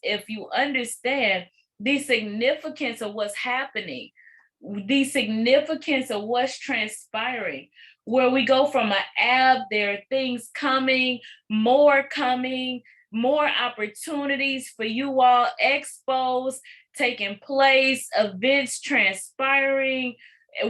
if you understand the significance of what's happening, the significance of what's transpiring, where we go from an app, there are things coming, more opportunities for you all, expos taking place, events transpiring,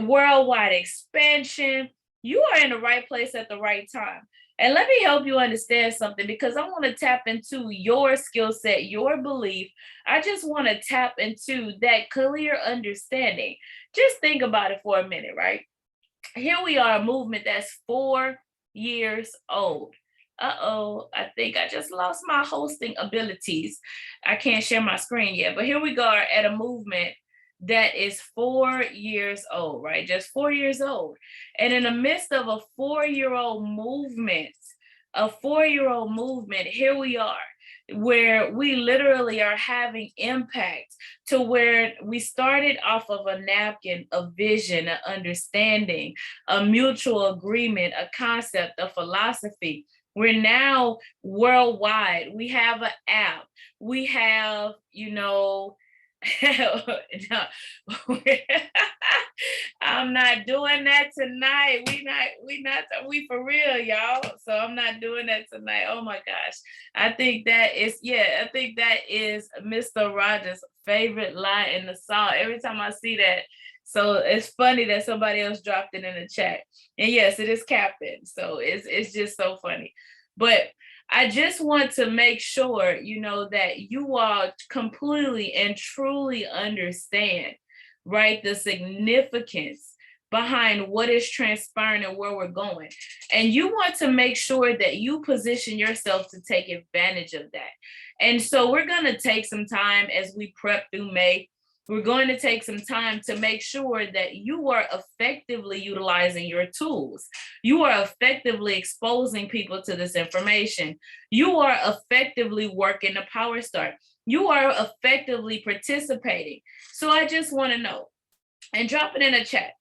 worldwide expansion. You are in the right place at the right time. And let me help you understand something, because I want to tap into your skill set, your belief. I just want to tap into that clear understanding. Just think about it for a minute, right? Here we are, a movement that's 4 years old. I think I just lost my hosting abilities. I can't share my screen yet, but here we go at a movement that is 4 years old, right? Just 4 years old. And in the midst of a 4-year-old movement, here we are, where we literally are having impact, to where we started off of a napkin, a vision, an understanding, a mutual agreement, a concept, a philosophy. We're now worldwide. We have an app. We have, I'm not doing that tonight. We for real, y'all. So I'm not doing that tonight. Oh my gosh. I think that is Mr. Rogers' favorite line in the song. Every time I see that. So it's funny that somebody else dropped it in the chat. And yes, it is Captain. So it's just so funny. But I just want to make sure, that you all completely and truly understand, right, the significance behind what is transpiring and where we're going. And you want to make sure that you position yourself to take advantage of that. And so we're going to take some time as we prep through May. We're going to take some time to make sure that you are effectively utilizing your tools. You are effectively exposing people to this information. You are effectively working the Power Start. You are effectively participating. So I just want to know, and drop it in the chat.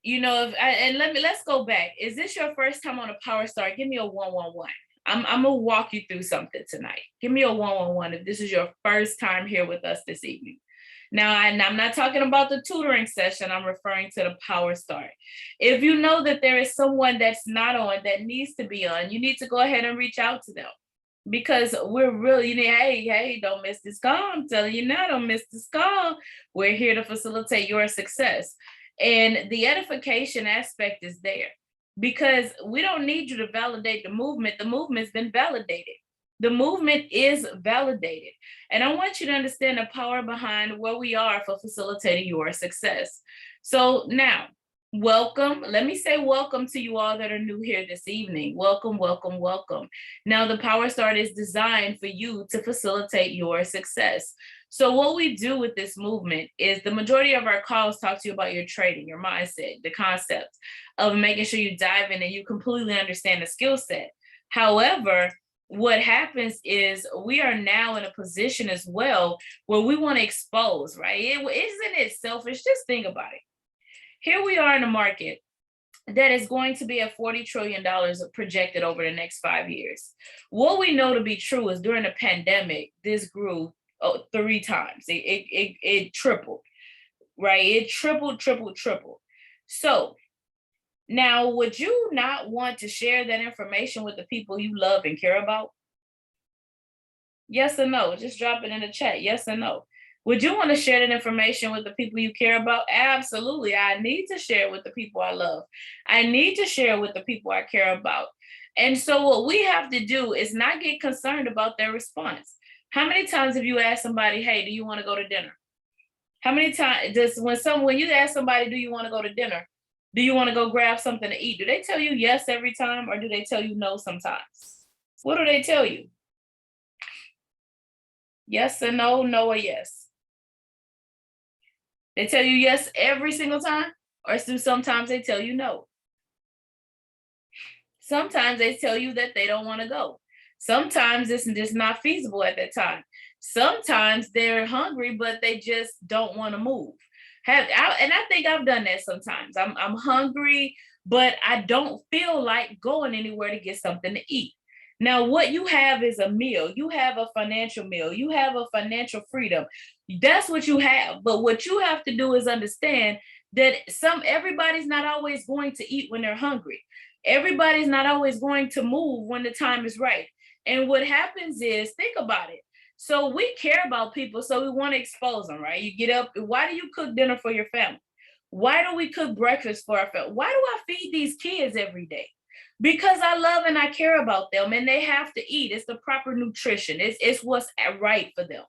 Let's go back. Is this your first time on a Power Start? Give me a 111. I'm gonna walk you through something tonight. Give me a 111 if this is your first time here with us this evening. Now, I'm not talking about the tutoring session. I'm referring to the Power Start. If you know that there is someone that's not on, that needs to be on, you need to go ahead and reach out to them, because we're really, hey, don't miss this call. I'm telling you now, don't miss this call. We're here to facilitate your success. And the edification aspect is there, because we don't need you to validate the movement. The movement's been validated. The movement is validated. And I want you to understand the power behind where we are for facilitating your success. So now, welcome. Let me say welcome to you all that are new here this evening. Welcome, welcome, welcome. Now, the Power Start is designed for you to facilitate your success. So what we do with this movement is the majority of our calls talk to you about your trading, your mindset, the concept of making sure you dive in and you completely understand the skill set. However, what happens is we are now in a position as well where we want to expose, right? Isn't it selfish? Just think about it. Here we are in a market that is going to be at $40 trillion projected over the next 5 years. What we know to be true is during the pandemic, this grew 3 times. It tripled, right? It tripled. So now, would you not want to share that information with the people you love and care about? Yes or no? Just drop it in the chat. Yes or no? Would you want to share that information with the people you care about? Absolutely. I need to share it with the people I love. I need to share it with the people I care about. And so what we have to do is not get concerned about their response. How many times have you asked somebody, hey, do you want to go to dinner? How many times when you ask somebody, do you want to go to dinner? Do you want to go grab something to eat? Do they tell you yes every time, or do they tell you no sometimes? What do they tell you? Yes or no, no or yes? They tell you yes every single time, or sometimes they tell you no? Sometimes they tell you that they don't want to go. Sometimes it's just not feasible at that time. Sometimes they're hungry, but they just don't want to move. And I think I've done that sometimes. I'm hungry, but I don't feel like going anywhere to get something to eat. Now, what you have is a meal. You have a financial meal. You have a financial freedom. That's what you have. But what you have to do is understand that everybody's not always going to eat when they're hungry. Everybody's not always going to move when the time is right. And what happens is, think about it. So we care about people, so we want to expose them, right? You get up. Why do you cook dinner for your family? Why do we cook breakfast for our family? Why do I feed these kids every day? Because I love and I care about them, and they have to eat. It's the proper nutrition. It's what's right for them.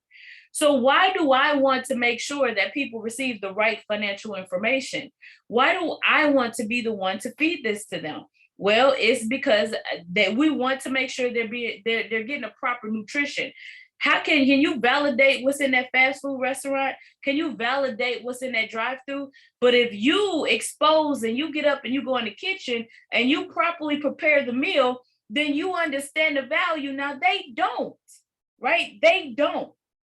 So why do I want to make sure that people receive the right financial information? Why do I want to be the one to feed this to them? Well, it's because that we want to make sure they're getting a proper nutrition. How can you validate what's in that fast food restaurant? Can you validate what's in that drive-through? But if you expose and you get up and you go in the kitchen and you properly prepare the meal, then you understand the value. Now they don't, right? They don't.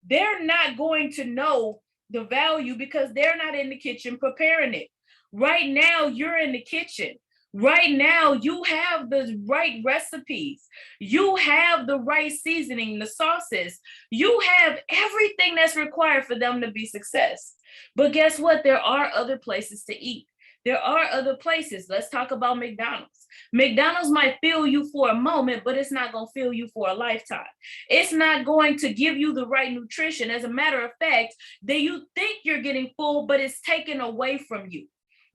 They're not going to know the value because they're not in the kitchen preparing it. Right now, you're in the kitchen. Right now, you have the right recipes. You have the right seasoning, the sauces. You have everything that's required for them to be success. But guess what? There are other places to eat. There are other places. Let's talk about McDonald's. McDonald's might fill you for a moment, but it's not going to fill you for a lifetime. It's not going to give you the right nutrition. As a matter of fact, that you think you're getting full, but it's taken away from you.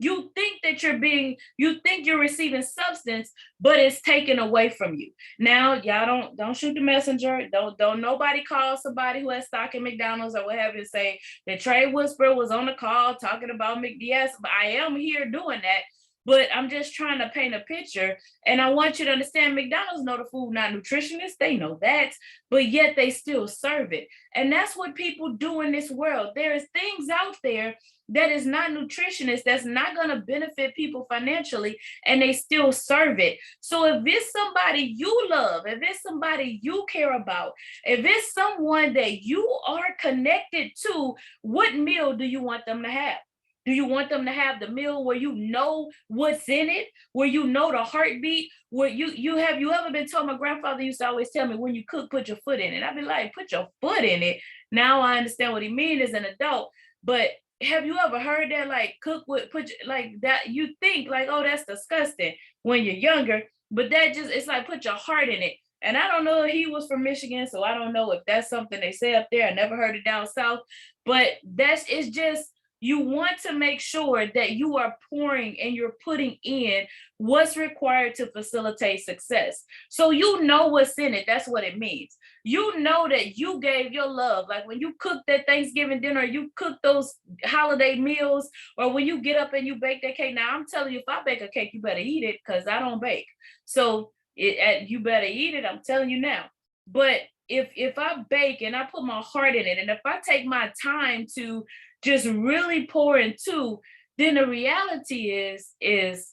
You think that you think you're receiving substance, but it's taken away from you. Now, y'all don't shoot the messenger. Don't nobody call somebody who has stock in McDonald's or whatever and say that Trey Whisperer was on the call talking about McDonald's. But I am here doing that. But I'm just trying to paint a picture. And I want you to understand, McDonald's know the food, not nutritionists. They know that, but yet they still serve it. And that's what people do in this world. There's things out there that is not nutritionist, that's not going to benefit people financially, and they still serve it. So if it's somebody you love, if it's somebody you care about, if it's someone that you are connected to, what meal do you want them to have? Do you want them to have the meal where you know what's in it, where you know the heartbeat, where you ever been told? My grandfather used to always tell me, when you cook, put your foot in it. I'd be like, put your foot in it. Now I understand what he means as an adult, but have you ever heard that, like, cook with, like that? You think like, oh, that's disgusting when you're younger, but it's like, put your heart in it. And I don't know if he was from Michigan, so I don't know if that's something they say up there. I never heard it down south, but it's just, you want to make sure that you are pouring and you're putting in what's required to facilitate success. So you know what's in it. That's what it means. You know that you gave your love. Like when you cook that Thanksgiving dinner, you cook those holiday meals, or when you get up and you bake that cake. Now, I'm telling you, if I bake a cake, you better eat it, because I don't bake. So you better eat it. I'm telling you now. But if I bake and I put my heart in it, and if I take my time to just really pour into, then the reality is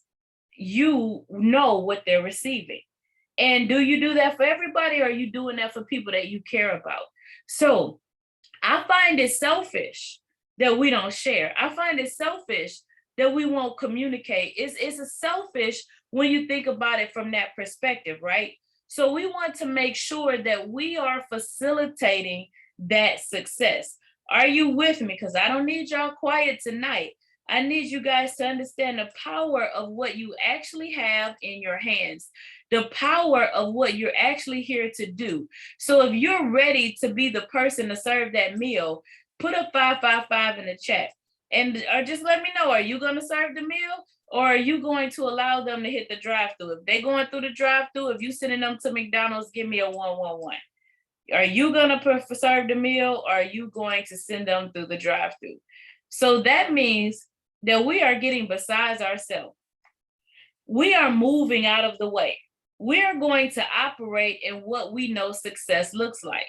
you know what they're receiving. And do you do that for everybody, or are you doing that for people that you care about? So I find it selfish that we don't share. I find it selfish that we won't communicate. It's a selfish when you think about it from that perspective, right? So we want to make sure that we are facilitating that success. Are you with me? Because I don't need y'all quiet tonight. I need you guys to understand the power of what you actually have in your hands, the power of what you're actually here to do. So if you're ready to be the person to serve that meal, put a 555 in the chat, or just let me know, are you going to serve the meal, or are you going to allow them to hit the drive-through? If they're going through the drive-through, if you're sending them to McDonald's, give me a 111. Are you going to serve the meal, or are you going to send them through the drive-through? So that means that we are getting besides ourselves. We are moving out of the way. We are going to operate in what we know success looks like.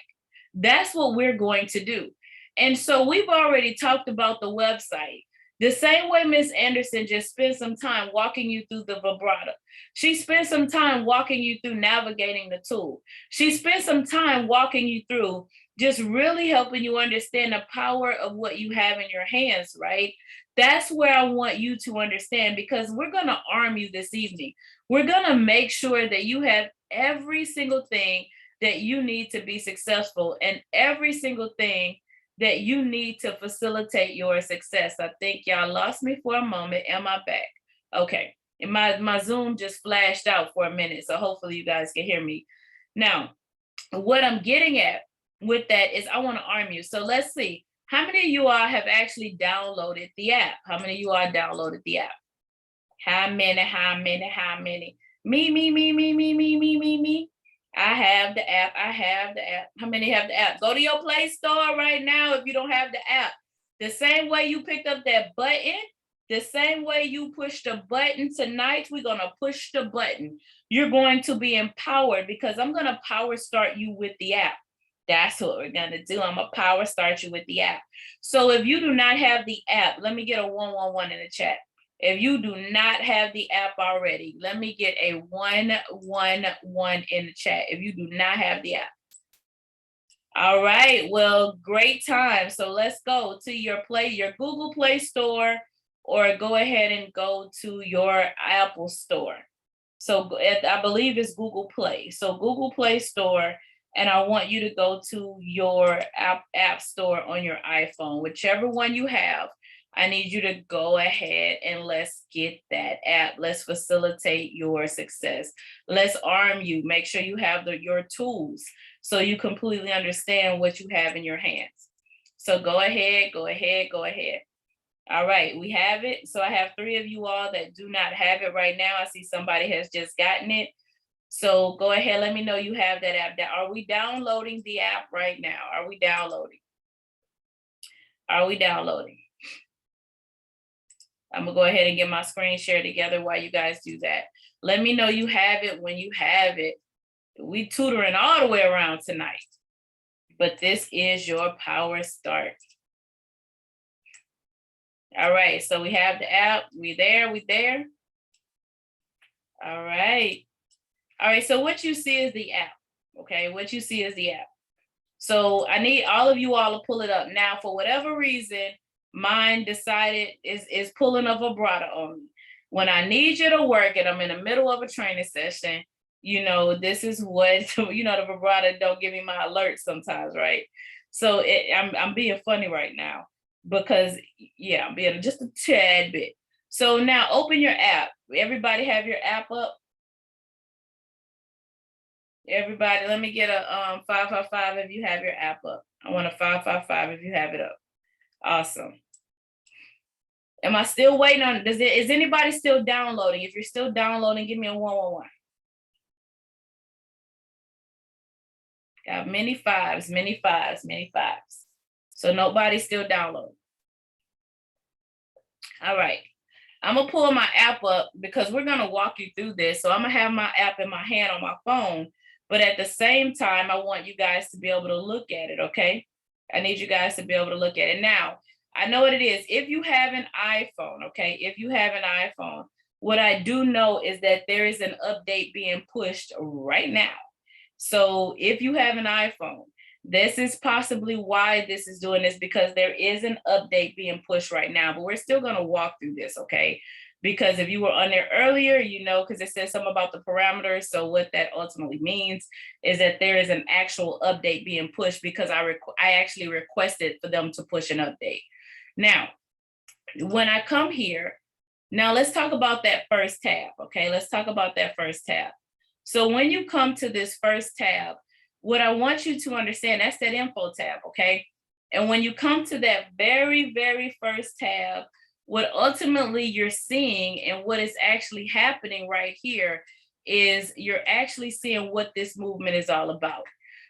That's what we're going to do. And so we've already talked about the website. The same way Miss Anderson just spent some time walking you through the vibrato. She spent some time walking you through navigating the tool. She spent some time walking you through just really helping you understand the power of what you have in your hands, right? That's where I want you to understand, because we're going to arm you this evening. We're going to make sure that you have every single thing that you need to be successful and every single thing that you need to facilitate your success. I think y'all lost me for a moment. Am I back? Okay. And my Zoom just flashed out for a minute. So hopefully you guys can hear me. Now, what I'm getting at with that is I want to arm you. So let's see. How many of you all have actually downloaded the app? How many of you all downloaded the app? How many? Me. I have the app. How many have the app? Go to your Play Store right now if you don't have the app. The same way you picked up that button, the same way you push the button tonight, we're going to push the button. You're going to be empowered because I'm going to power start you with the app. That's what we're going to do. I'm going to power start you with the app. So if you do not have the app, let me get a 111 in the chat. If you do not have the app already, let me get a 111 in the chat. If you do not have the app. All right, well, great time. So let's go to your Google Play Store, or go ahead and go to your Apple Store. So I believe it's Google Play. So Google Play Store, and I want you to go to your app store on your iPhone, whichever one you have. I need you to go ahead and let's get that app. Let's facilitate your success. Let's arm you. Make sure you have your tools so you completely understand what you have in your hands. So go ahead. All right, we have it. So I have 3 of you all that do not have it right now. I see somebody has just gotten it. So go ahead, let me know you have that app. Are we downloading the app right now? Are we downloading? I'm gonna go ahead and get my screen share together while you guys do that. Let me know you have it when you have it. We tutoring all the way around tonight, but this is your power start. All right, so we have the app. We there. All right, so what you see is the app, okay? What you see is the app. So I need all of you all to pull it up. Now, for whatever reason, mine decided is pulling a vibrato on me. When I need you to work and I'm in the middle of a training session, you know, this is what, you know, the vibrato don't give me my alerts sometimes, right? So I'm being funny right now because, yeah, I'm being just a tad bit. So now open your app. Everybody have your app up? Everybody, let me get a 555 if you have your app up. I want a 555 if you have it up. Awesome. Am I still waiting on, is anybody still downloading? If you're still downloading, give me a 111. Got many fives. So nobody's still downloading. All right. I'm gonna pull my app up because we're gonna walk you through this. So I'm gonna have my app in my hand on my phone, but at the same time, I want you guys to be able to look at it, okay? I need you guys to be able to look at it. Now, I know what it is. If you have an iPhone, okay? If you have an iPhone, what I do know is that there is an update being pushed right now. So if you have an iPhone, this is possibly why this is doing this, because there is an update being pushed right now, but we're still going to walk through this, okay? Because if you were on there earlier, you know, because it says something about the parameters. So what that ultimately means is that there is an actual update being pushed because I actually requested for them to push an update. Now, when I come here, now let's talk about that first tab, okay? Let's talk about that first tab. So when you come to this first tab, what I want you to understand, that's that info tab, okay? And when you come to that very, very first tab, what ultimately you're seeing and what is actually happening right here is you're actually seeing what this movement is all about.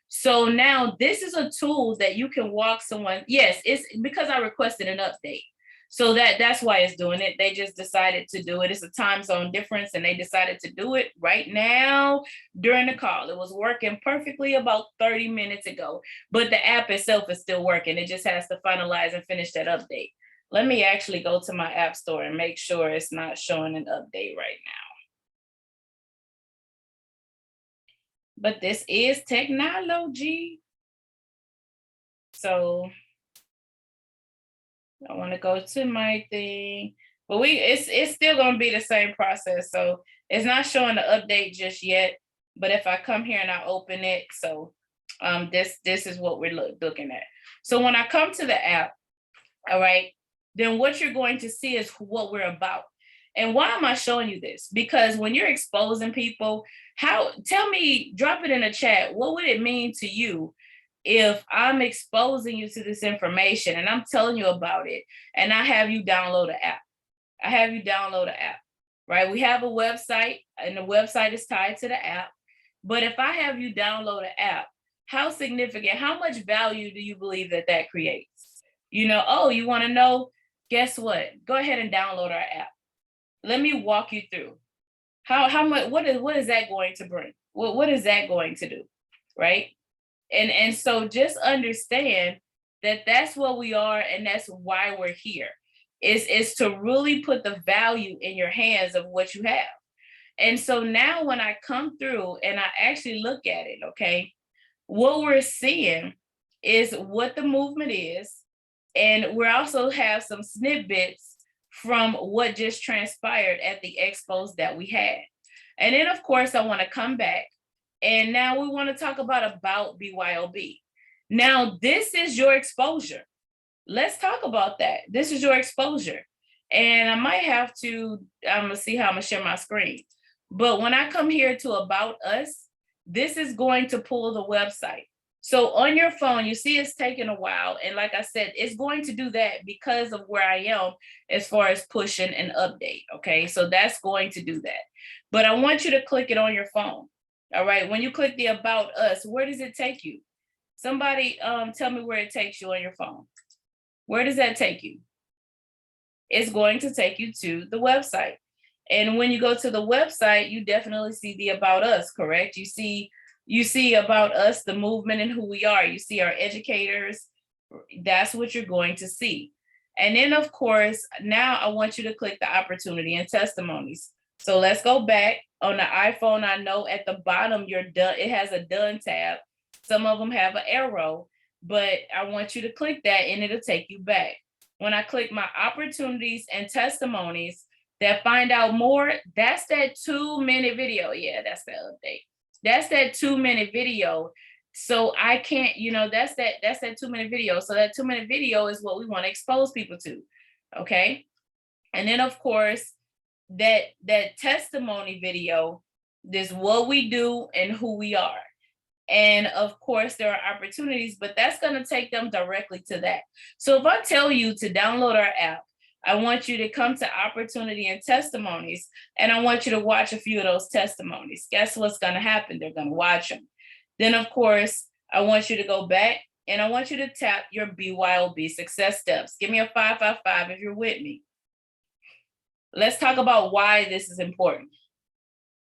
So now this is a tool that you can walk someone. Yes, it's because I requested an update. So that's why it's doing it. They just decided to do it. It's a time zone difference and they decided to do it right now during the call. It was working perfectly about 30 minutes ago, but the app itself is still working. It just has to finalize and finish that update. Let me actually go to my app store and make sure it's not showing an update right now. But this is technology. So I want to go to my thing, but it's still going to be the same process. So it's not showing the update just yet. But if I come here and I open it, so this is what we're looking at. So when I come to the app, all right, then what you're going to see is what we're about. And why am I showing you this? Because when you're exposing people, tell me, drop it in the chat. What would it mean to you if I'm exposing you to this information and I'm telling you about it and I have you download the app? I have you download the app, right? We have a website and the website is tied to the app. But if I have you download the app, how significant, how much value do you believe that creates? You know, oh, you want to know? Guess what? Go ahead and download our app. Let me walk you through how much, what is that going to bring? What is that going to do? Right. And so just understand that that's what we are. And that's why we're here is to really put the value in your hands of what you have. And so now when I come through and I actually look at it, okay, what we're seeing is what the movement is. And we also have some snippets from what just transpired at the expos that we had. And then, of course, I want to come back. And now we want to talk about BYOB. Now, this is your exposure. Let's talk about that. This is your exposure. And I might have to, I'm going to see how I'm going to share my screen. But when I come here to About Us, this is going to pull the website. So on your phone, you see it's taking a while. And like I said, it's going to do that because of where I am as far as pushing an update. Okay, so that's going to do that. But I want you to click it on your phone. All right, when you click the About Us, where does it take you? Somebody tell me where it takes you on your phone. Where does that take you? It's going to take you to the website. And when you go to the website, you definitely see the About Us, correct? You see About Us, the movement and who we are. You see our educators. That's what you're going to see. And then, of course, now I want you to click the opportunity and testimonies. So let's go back. On the iPhone, I know at the bottom, you're done. It has a done tab. Some of them have an arrow, but I want you to click that and it'll take you back. When I click my opportunities and testimonies that find out more, that's that 2-minute video. Yeah, that's the update. That's that 2-minute video. So I can't, that's that 2-minute video. So that 2-minute video is what we want to expose people to. Okay. And then of course, that testimony video is what we do and who we are. And of course, there are opportunities, but that's going to take them directly to that. So if I tell you to download our app, I want you to come to opportunity and testimonies, and I want you to watch a few of those testimonies. Guess what's going to happen? They're going to watch them. Then, of course, I want you to go back and I want you to tap your BYOB success steps. Give me a 555 if you're with me. Let's talk about why this is important.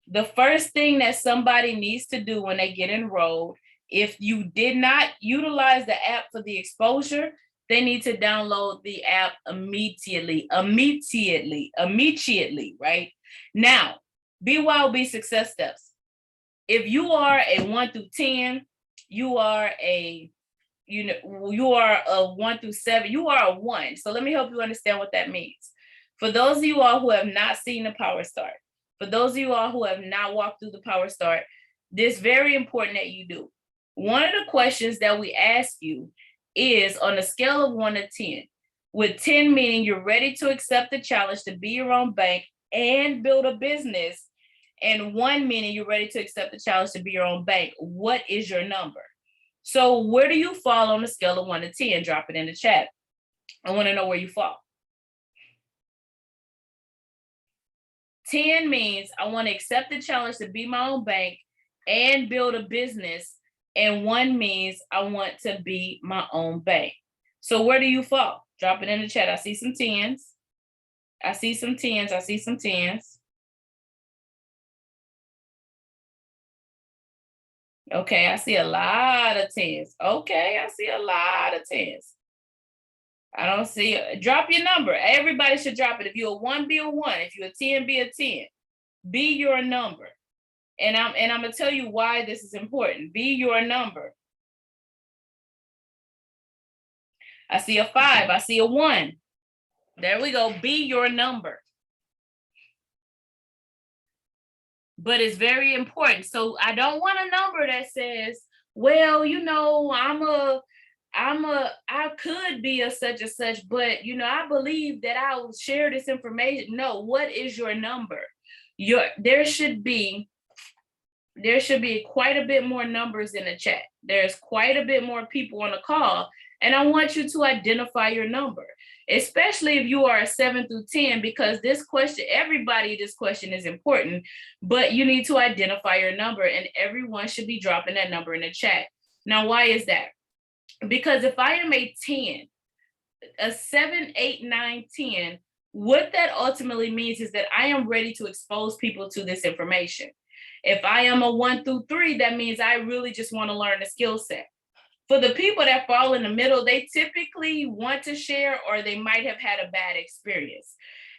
The first thing that somebody needs to do when they get enrolled, if you did not utilize the app for the exposure, they need to download the app immediately, right? Now, BYOB success steps. If you are a 1 through 10, you are a 1 through 7, you are a 1. So let me help you understand what that means. For those of you all who have not seen the Power Start, for those of you all who have not walked through the Power Start, this is very important that you do. One of the questions that we ask you is on a scale of 1 to 10, with 10 meaning you're ready to accept the challenge to be your own bank and build a business, and 1 meaning you're ready to accept the challenge to be your own bank. What is your number? So where do you fall on the scale of 1 to 10? Drop it in the chat. I want to know where you fall. 10 means I want to accept the challenge to be my own bank and build a business. And 1 means I want to be my own bank. So where do you fall? Drop it in the chat. I see some 10s. I see some 10s. I see some 10s. Okay, I see a lot of 10s. Okay, I see a lot of 10s. I don't see it. Drop your number. Everybody should drop it. If you're a 1, be a 1. If you're a 10, be a 10. Be your number. And I'm going to tell you why this is important. Be your number. I see a 5. I see a 1. There we go. Be your number. But it's very important. So I don't want a number that says, well, you know, I could be a such and such, but you know, I believe that I'll share this information. No, what is your number? There should be quite a bit more numbers in the chat. There's quite a bit more people on the call. And I want you to identify your number, especially if you are a 7 through 10, because this question is important, but you need to identify your number, and everyone should be dropping that number in the chat. Now, why is that? Because if I am a 10, a 7, 8, 9, 10, what that ultimately means is that I am ready to expose people to this information. If I am a 1 through 3, that means I really just want to learn the skill set. For the people that fall in the middle, they typically want to share, or they might have had a bad experience.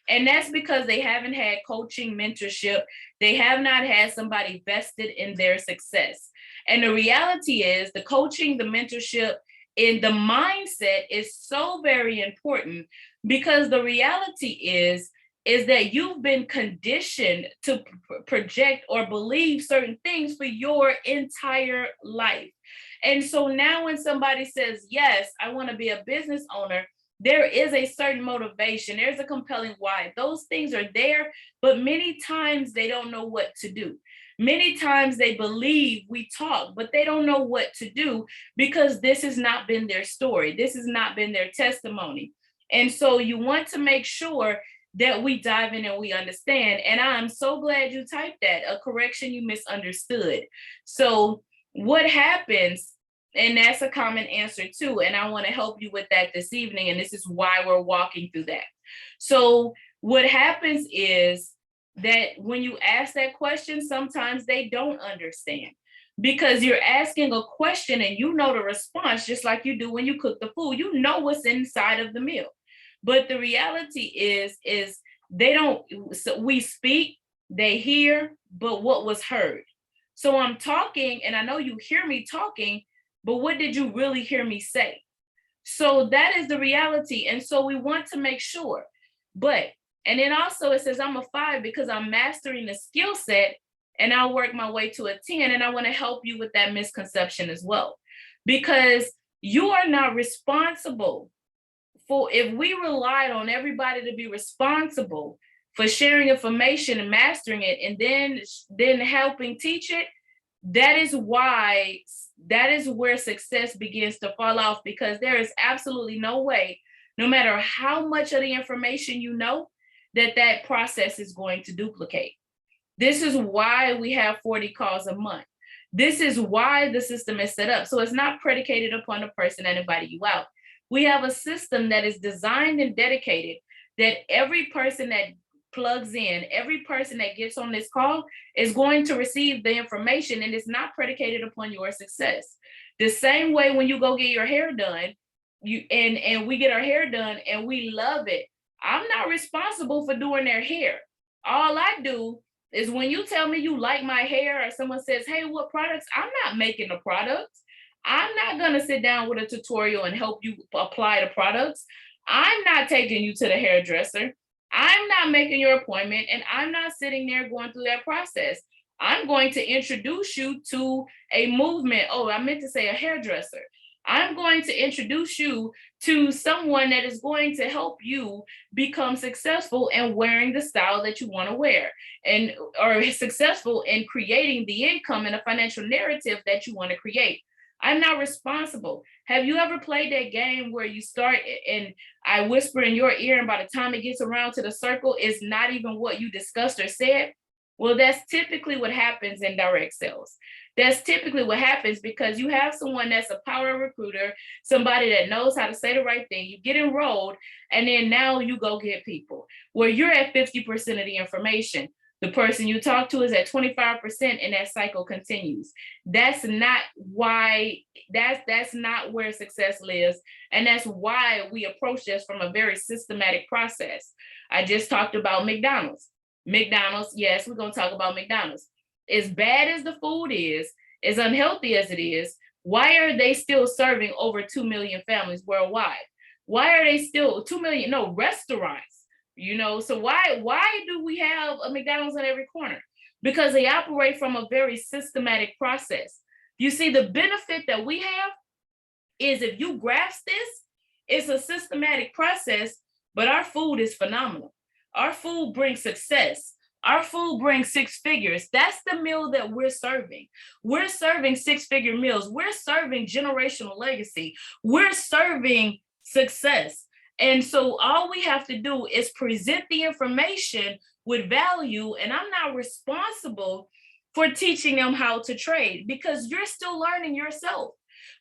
And that's because they haven't had coaching, mentorship. They have not had somebody vested in their success. And the reality is the coaching, the mentorship, and the mindset is so very important, because the reality is that you've been conditioned to project or believe certain things for your entire life. And so now when somebody says, yes, I want to be a business owner, there is a certain motivation. There's a compelling why. Those things are there, but many times they don't know what to do. Many times they believe we talk, but they don't know what to do, because this has not been their story. This has not been their testimony. And so you want to make sure that we dive in and we understand. And I'm so glad you typed that, a correction you misunderstood. So what happens, and that's a common answer too, and I want to help you with that this evening, and this is why we're walking through that. So what happens is that when you ask that question, sometimes they don't understand, because you're asking a question and you know the response, just like you do when you cook the food. You know what's inside of the meal. But the reality is they don't, so we speak, they hear, but what was heard? So I'm talking, and I know you hear me talking, but what did you really hear me say? So that is the reality. And so we want to make sure. And then also it says I'm a 5 because I'm mastering the skill set, and I'll work my way to a 10. And I want to help you with that misconception as well, because you are not responsible for, if we relied on everybody to be responsible for sharing information and mastering it, and then helping teach it, that is where success begins to fall off, because there is absolutely no way, no matter how much of the information you know, that process is going to duplicate. This is why we have 40 calls a month. This is why the system is set up. So it's not predicated upon the person that invited you out. We have a system that is designed and dedicated that every person that plugs in, every person that gets on this call is going to receive the information, and it's not predicated upon your success. The same way when you go get your hair done, and we get our hair done and we love it, I'm not responsible for doing their hair. All I do is when you tell me you like my hair, or someone says, hey, what products? I'm not making the products. I'm not going to sit down with a tutorial and help you apply the products. I'm not taking you to the hairdresser. I'm not making your appointment, and I'm not sitting there going through that process. I'm going to introduce you to a movement. Oh, I meant to say a hairdresser. I'm going to introduce you to someone that is going to help you become successful in wearing the style that you want to wear, and or successful in creating the income and the financial narrative that you want to create. I'm not responsible. Have you ever played that game where you start and I whisper in your ear, and by the time it gets around to the circle, it's not even what you discussed or said? Well, that's typically what happens in direct sales. That's typically what happens because you have someone that's a power recruiter, somebody that knows how to say the right thing. You get enrolled, and then now you go get people where you're at 50% of the information. The person you talk to is at 25%, and that cycle continues. That's not why, that's not where success lives. And that's why we approach this from a very systematic process. I just talked about McDonald's. McDonald's, yes, we're going to talk about McDonald's. As bad as the food is, as unhealthy as it is, why are they still serving over 2 million families worldwide? Why are they still 2 million? No, restaurants, so why do we have a McDonald's in every corner? Because they operate from a very systematic process. You see, the benefit that we have is, if you grasp this, it's a systematic process, but our food is phenomenal. Our food brings success. Our food brings six figures. That's the meal that we're serving. We're serving six-figure meals. We're serving generational legacy. We're serving success. And so all we have to do is present the information with value. And I'm not responsible for teaching them how to trade, because you're still learning yourself.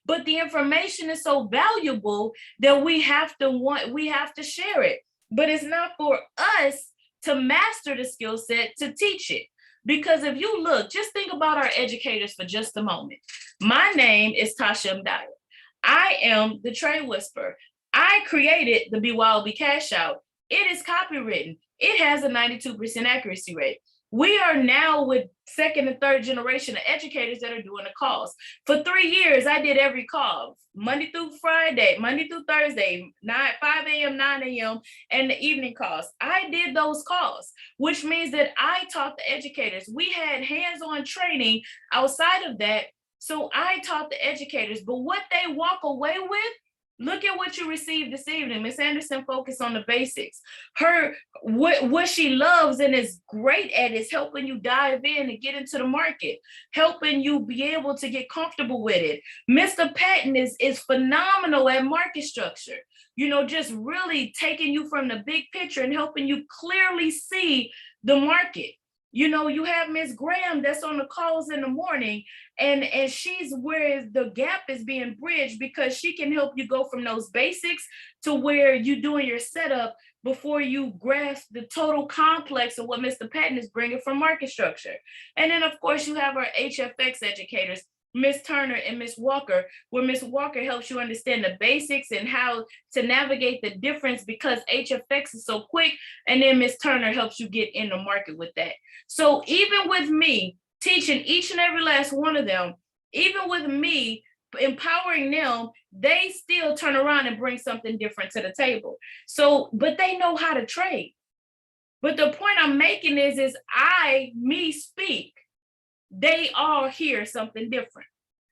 But the information is so valuable that we have to share it. But it's not for us to master the skill set to teach it. Because if you look, just think about our educators for just a moment. My name is Tasha Mdaya. I am the Trade Whisperer. I created the BYOB Cash Out. It is copywritten. It has a 92% accuracy rate. We are now with second and third generation of educators that are doing the calls. For 3 years, I did every call, Monday through Friday, Monday through Thursday, 5 a.m., 9 a.m., and the evening calls. I did those calls, which means that I taught the educators. We had hands-on training outside of that. So I taught the educators, but what they walk away with, look at what you received this evening. Miss Anderson focused on the basics. What she loves and is great at is helping you dive in and get into the market, helping you be able to get comfortable with it. Mr. Patton is phenomenal at market structure, just really taking you from the big picture and helping you clearly see the market. You have Miss Graham that's on the calls in the morning, and she's where the gap is being bridged, because she can help you go from those basics to where you're doing your setup before you grasp the total complex of what Mr. Patton is bringing from market structure. And then, of course, you have our HFX educators, Miss Turner and Miss Walker, where Miss Walker helps you understand the basics and how to navigate the difference, because HFX is so quick, and then Miss Turner helps you get in the market with that. So even with me teaching each and every last one of them, even with me empowering them, they still turn around and bring something different to the table. So, but they know how to trade. But the point I'm making is me speak. They all hear something different.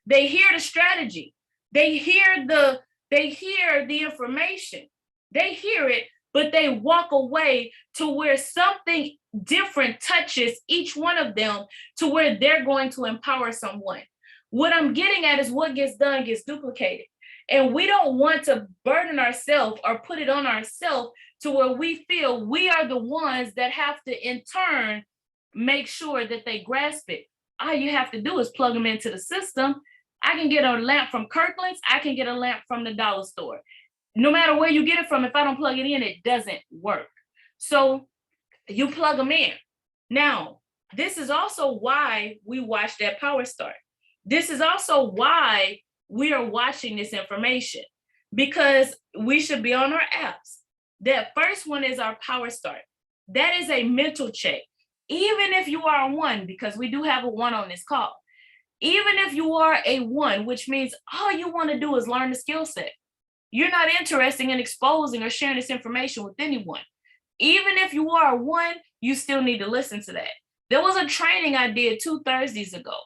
They hear the strategy. They hear the information. They hear it, but they walk away to where something different touches each one of them to where they're going to empower someone. What I'm getting at is what gets done gets duplicated. And we don't want to burden ourselves or put it on ourselves to where we feel we are the ones that have to in turn make sure that they grasp it. All you have to do is plug them into the system. I can get a lamp from Kirkland's. I can get a lamp from the dollar store. No matter where you get it from, if I don't plug it in, it doesn't work. So you plug them in. Now, this is also why we watch that power start. This is also why we are watching this information, because we should be on our apps. That first one is our power start. That is a mental check. Even if you are a 1, because we do have a 1 on this call, even if you are a 1, which means all you want to do is learn the skill set. You're not interested in exposing or sharing this information with anyone. Even if you are a 1, you still need to listen to that. There was a training I did 2 Thursdays ago.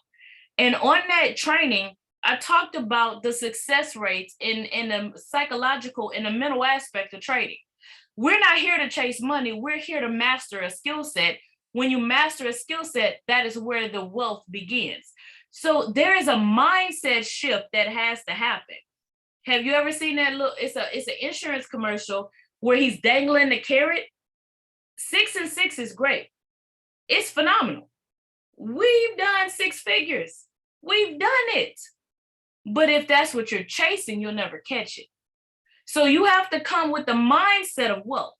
And on that training, I talked about the success rates in the psychological and the mental aspect of trading. We're not here to chase money. We're here to master a skill set. When you master a skill set, that is where the wealth begins. So there is a mindset shift that has to happen. Have you ever seen that? Look, it's an insurance commercial where he's dangling the carrot. 6 and 6 is great. It's phenomenal. We've done 6 figures. We've done it. But if that's what you're chasing, you'll never catch it. So you have to come with the mindset of wealth.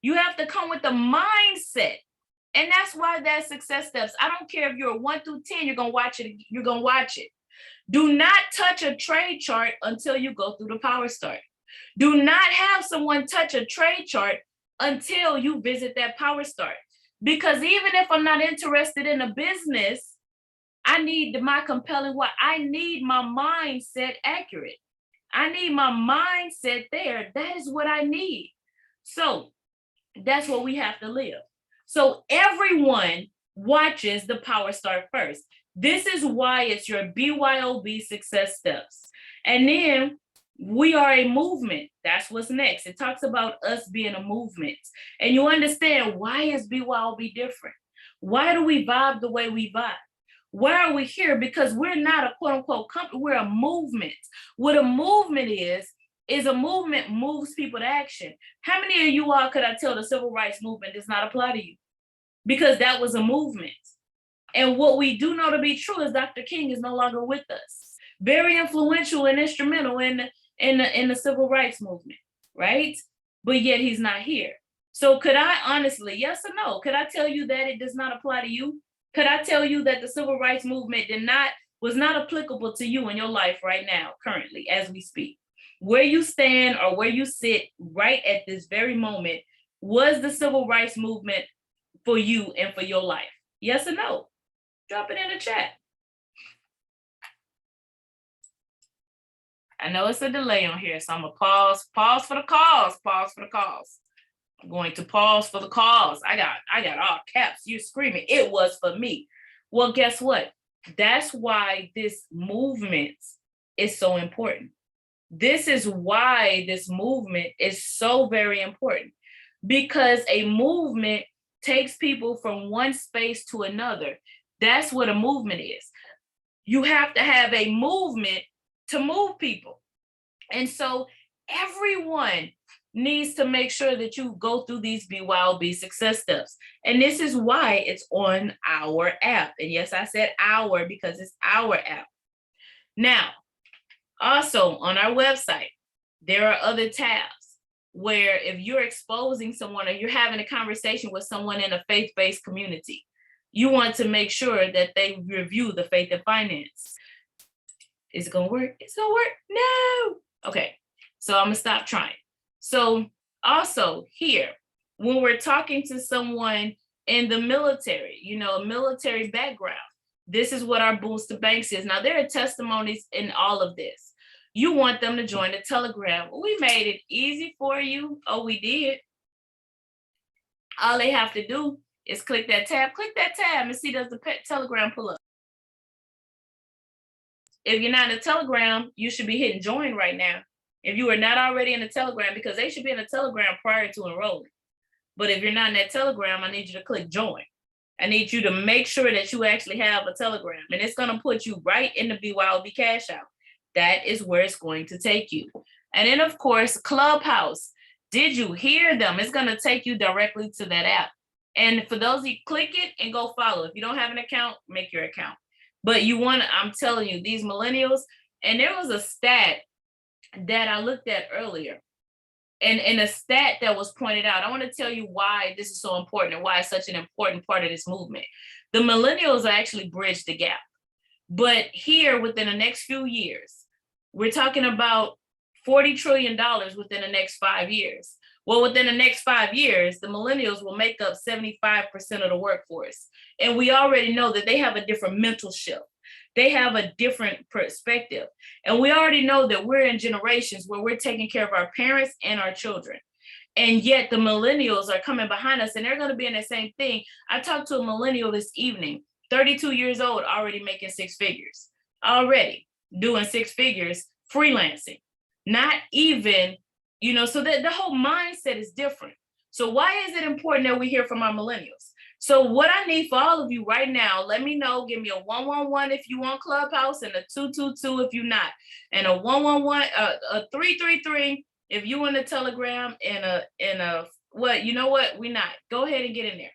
You have to come with the mindset. And that's why that success steps. I don't care if you're a 1 through 10, you're going to watch it. You're going to watch it. Do not touch a trade chart until you go through the power start. Do not have someone touch a trade chart until you visit that power start. Because even if I'm not interested in a business, I need my compelling what? I need my mindset accurate. I need my mindset there. That is what I need. So that's what we have to live. So everyone watches the Power Start first. This is why it's your BYOB success steps. And then we are a movement. That's what's next. It talks about us being a movement. And you understand, why is BYOB different? Why do we vibe the way we vibe? Why are we here? Because we're not a quote unquote company, we're a movement. What a movement is a movement moves people to action. How many of you all could I tell the civil rights movement does not apply to you? Because that was a movement. And what we do know to be true is Dr. King is no longer with us. Very influential and instrumental in the civil rights movement, right? But yet he's not here. So could I honestly, yes or no, could I tell you that it does not apply to you? Could I tell you that the civil rights movement was not applicable to you in your life right now, currently, as we speak? Where you stand or where you sit right at this very moment, was the civil rights movement for you and for your life? Yes or no? Drop it in the chat. I know it's a delay on here, so I'm gonna pause for the calls. I'm going to pause for the calls. I got all caps. You're screaming, it was for me. Well, guess what? That's why this movement is so important. This is why this movement is so very important, because a movement takes people from one space to another. That's what a movement is. You have to have a movement to move people. And so everyone needs to make sure that you go through these BYOB success steps. And this is why it's on our app. And yes, I said our because it's our app. Now, also on our website, there are other tabs where if you're exposing someone or you're having a conversation with someone in a faith-based community, you want to make sure that they review the faith and finance. Is it gonna work? It's gonna work? No. Okay, so I'm gonna stop trying. So also here, when we're talking to someone in the military, a military background, this is what our boost to banks is. Now, there are testimonies in all of this. You want them to join the Telegram. We made it easy for you. Oh, we did. All they have to do is click that tab and see, does the Telegram pull up? If you're not in the Telegram, you should be hitting join right now. If you are not already in the Telegram, because they should be in the Telegram prior to enrolling. But if you're not in that Telegram, I need you to click join. I need you to make sure that you actually have a Telegram, and it's going to put you right in the BYOB cash out. That is where it's going to take you. And then, of course, Clubhouse. Did you hear them? It's going to take you directly to that app. And for those of you, click it and go follow. If you don't have an account, make your account. But I'm telling you, these millennials, and there was a stat that I looked at earlier, and a stat that was pointed out. I want to tell you why this is so important and why it's such an important part of this movement. The millennials actually bridge the gap. But here, within the next few years, we're talking about $40 trillion within the next 5 years. Well, within the next 5 years, the millennials will make up 75% of the workforce. And we already know that they have a different mental shift. They have a different perspective. And we already know that we're in generations where we're taking care of our parents and our children. And yet the millennials are coming behind us, and they're going to be in the same thing. I talked to a millennial this evening, 32 years old, already making six figures, already doing six figures, freelancing, not even, so that the whole mindset is different. So why is it important that we hear from our millennials? So what I need for all of you right now, let me know, give me a 111 if you want Clubhouse, and a 222 if you're not, and a 111, a 333 if you want a Telegram, and a what, you know what, we not. Go ahead and get in there.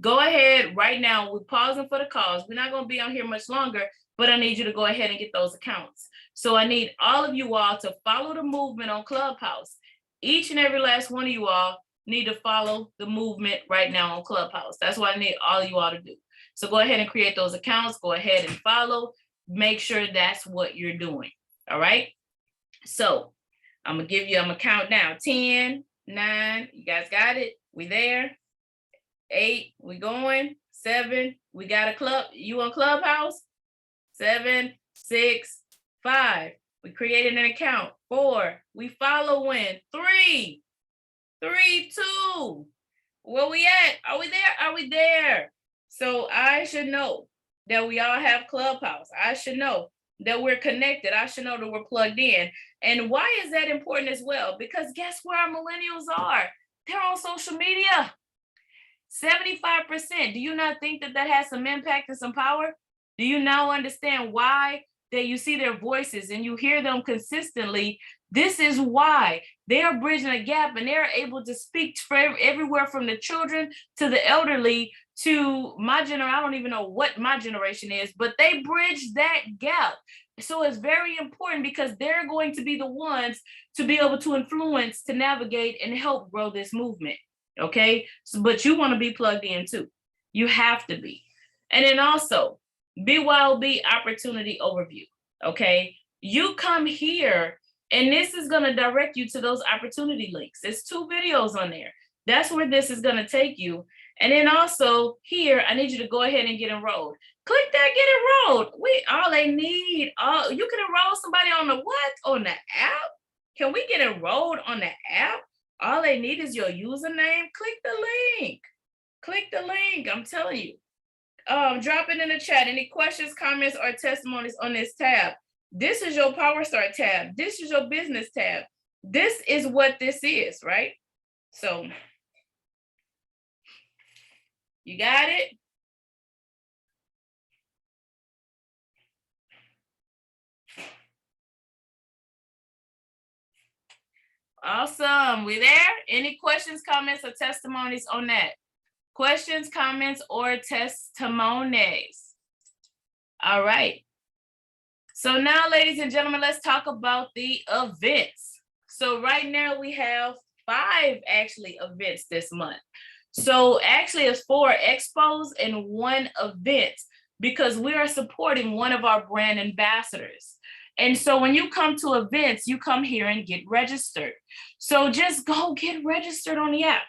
Go ahead right now. We're pausing for the calls. We're not going to be on here much longer, but I need you to go ahead and get those accounts. So I need all of you all to follow the movement on Clubhouse. Each and every last one of you all need to follow the movement right now on Clubhouse. That's what I need all of you all to do. So go ahead and create those accounts. Go ahead and follow. Make sure that's what you're doing. All right. So I'm going to count down. 10, 9, you guys got it? We there? 8, we going. 7, we got a club. You on Clubhouse? 7, 6, 5, We created an account. 4, we following. 3, 2. Where we at? Are we there? Are we there? So I should know that we all have Clubhouse. I should know that we're connected. I should know that we're plugged in. And why is that important as well? Because guess where our millennials are? They're on social media. 75%. Do you not think that that has some impact and some power? Do you now understand why that you see their voices and you hear them consistently? This is why they are bridging a gap, and they're able to speak for everywhere from the children to the elderly to my generation. I don't even know what my generation is, but they bridge that gap. So it's very important because they're going to be the ones to be able to influence, to navigate, and help grow this movement. Okay, so, but you want to be plugged in too. You have to be. And then also, BYOB opportunity overview. Okay, you come here, and this is going to direct you to those opportunity links. There's 2 videos on there. That's where this is going to take you. And then also here, I need you to go ahead and get enrolled. Click that, get enrolled. All they need, you can enroll somebody on the what? On the app? Can we get enrolled on the app? All they need is your username. Click the link. Click the link. I'm telling you. Drop it in the chat. Any questions, comments, or testimonies on this tab? This is your Power Start tab. This is your business tab. This is what this is, right? So you got it? Awesome. We there? Any questions, comments, or testimonies on that? Questions, comments, or testimonies? All right. So now, ladies and gentlemen, let's talk about the events. So right now we have 5 actually events this month. So actually it's 4 expos and 1 event because we are supporting one of our brand ambassadors. And so when you come to events, you come here and get registered. So just go get registered on the app.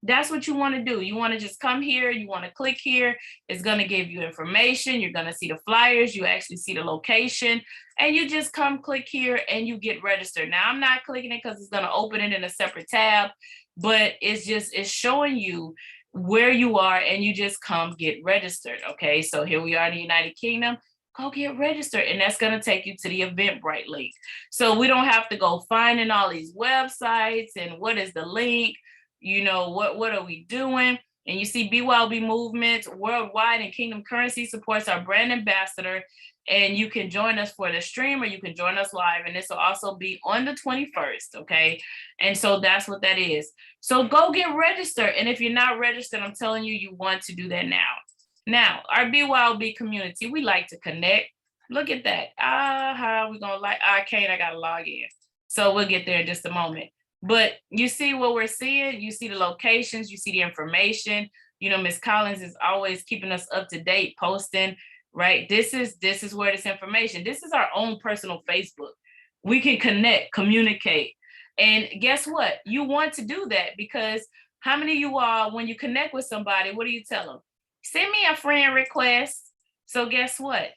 That's what you want to do. You want to just come here. You want to click here. It's going to give you information. You're going to see the flyers. You actually see the location. And you just come click here and you get registered. Now, I'm not clicking it because it's going to open it in a separate tab. But it's showing you where you are, and you just come get registered. Okay, so here we are in the United Kingdom. Go get registered, and that's going to take you to the Eventbrite link. So we don't have to go finding all these websites and what is the link, you know, what are we doing? And you see BYOB Movement worldwide and Kingdom Currency supports our brand ambassador. And you can join us for the stream, or you can join us live. And this will also be on the 21st, okay? And so that's what that is. So go get registered. And if you're not registered, I'm telling you, you want to do that now. Now, our BYOB community, we like to connect. Look at that. How are we going to I can't, I got to log in. So we'll get there in just a moment. But you see what we're seeing? You see the locations, you see the information. You know, Ms. Collins is always keeping us up to date, posting, right? This is where this information, this is our own personal Facebook. We can connect, communicate. And guess what? You want to do that because how many of you all, when you connect with somebody, what do you tell them? Send me a friend request. So guess what?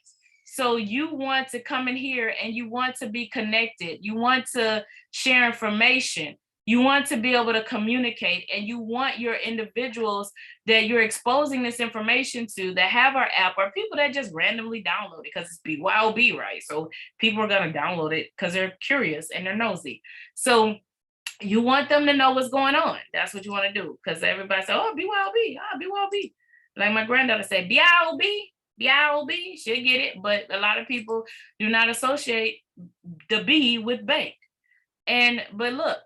So you want to come in here and you want to be connected. You want to share information. You want to be able to communicate, and you want your individuals that you're exposing this information to that have our app, or people that just randomly download it because it's BYOB, right? So people are going to download it because they're curious and they're nosy. So you want them to know what's going on. That's what you want to do, because everybody says, oh, BYOB, BYOB. Like my granddaughter said, BYOB, she'll get it. But a lot of people do not associate the B with bank. But look,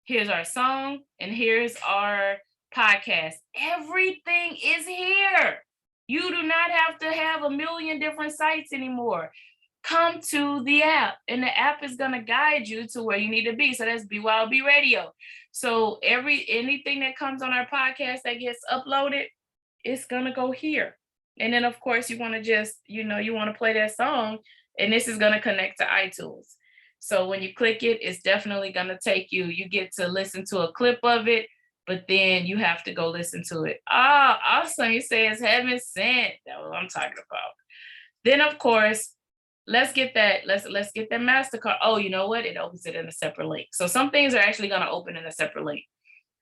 here's our song and here's our podcast. Everything is here. You do not have to have a million different sites anymore. Come to the app, and the app is going to guide you to where you need to be. So that's BYOB Radio. So anything that comes on our podcast that gets uploaded, it's going to go here. And then, of course, you want to just, you want to play that song, and this is going to connect to iTunes. So when you click it, it's definitely going to take you. You get to listen to a clip of it, but then you have to go listen to it. Awesome. You say it's heaven sent. That's what I'm talking about. Then, of course, let's get that, let's get that MasterCard. Oh, you know what? It opens it in a separate link. So some things are actually going to open in a separate link.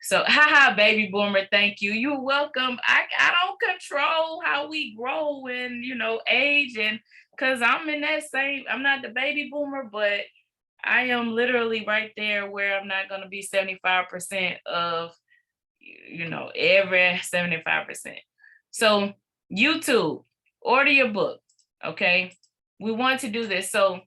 So, haha, baby boomer, thank you. You're welcome. I don't control how we grow and, age, and because I'm in that same, I'm not the baby boomer, but I am literally right there where I'm not going to be 75% of, every 75%. So YouTube, order your book, okay? We want to do this. So